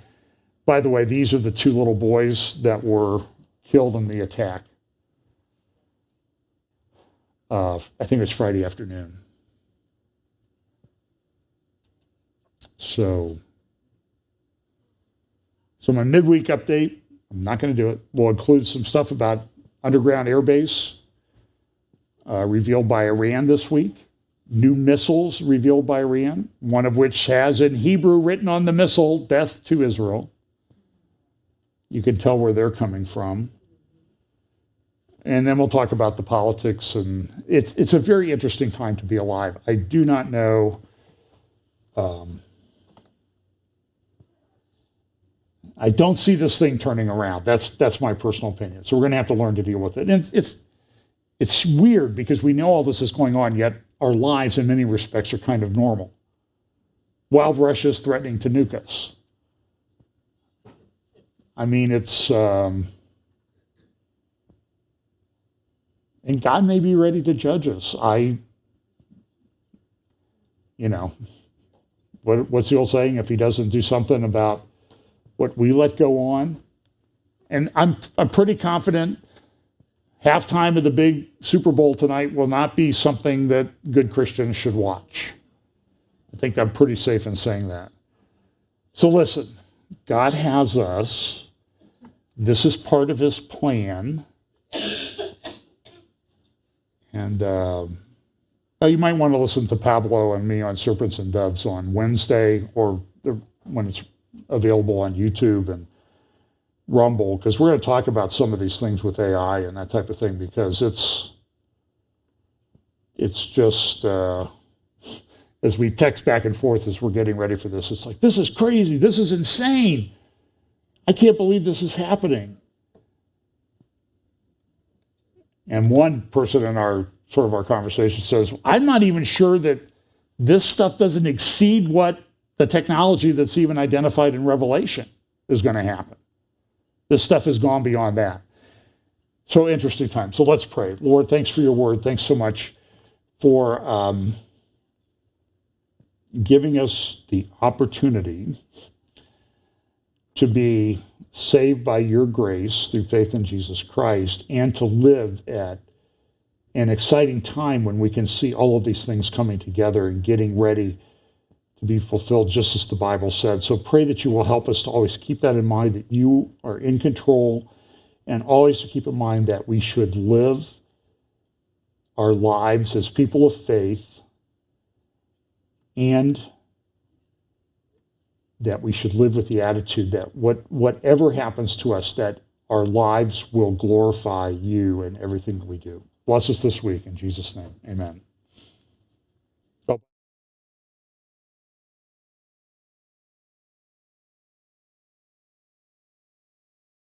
By the way, these are the 2 little boys that were killed in the attack. I think it was Friday afternoon. So my midweek update, I'm not going to do it, will include some stuff about underground air base revealed by Iran this week. New missiles revealed by Iran, one of which has in Hebrew written on the missile, death to Israel. You can tell where they're coming from. And then we'll talk about the politics, and it's a very interesting time to be alive. I do not know. I don't see this thing turning around. That's my personal opinion. So we're going to have to learn to deal with it. And it's weird because we know all this is going on, yet our lives in many respects are kind of normal. While Russia's threatening to nuke us. I mean, it's and God may be ready to judge us. What's the old saying? If he doesn't do something about what we let go on, and I'm pretty confident halftime of the big Super Bowl tonight will not be something that good Christians should watch. I think I'm pretty safe in saying that. So listen, God has us. This is part of his plan. And you might want to listen to Pablo and me on Serpents and Doves on Wednesday, or when it's available on YouTube and Rumble, because we're going to talk about some of these things with AI and that type of thing, because it's just, as we text back and forth as we're getting ready for this, it's like, this is crazy, this is insane. I can't believe this is happening. And one person in our conversation says, I'm not even sure that this stuff doesn't exceed what the technology that's even identified in Revelation is going to happen. This stuff has gone beyond that. So interesting time. So let's pray. Lord, thanks for your word. Thanks so much for giving us the opportunity to be saved by your grace through faith in Jesus Christ, and to live at an exciting time when we can see all of these things coming together and getting ready to be fulfilled, just as the Bible said. So pray that you will help us to always keep that in mind, that you are in control, and always to keep in mind that we should live our lives as people of faith, and that we should live with the attitude that whatever happens to us, that our lives will glorify you in everything that we do. Bless us this week in Jesus' name. Amen.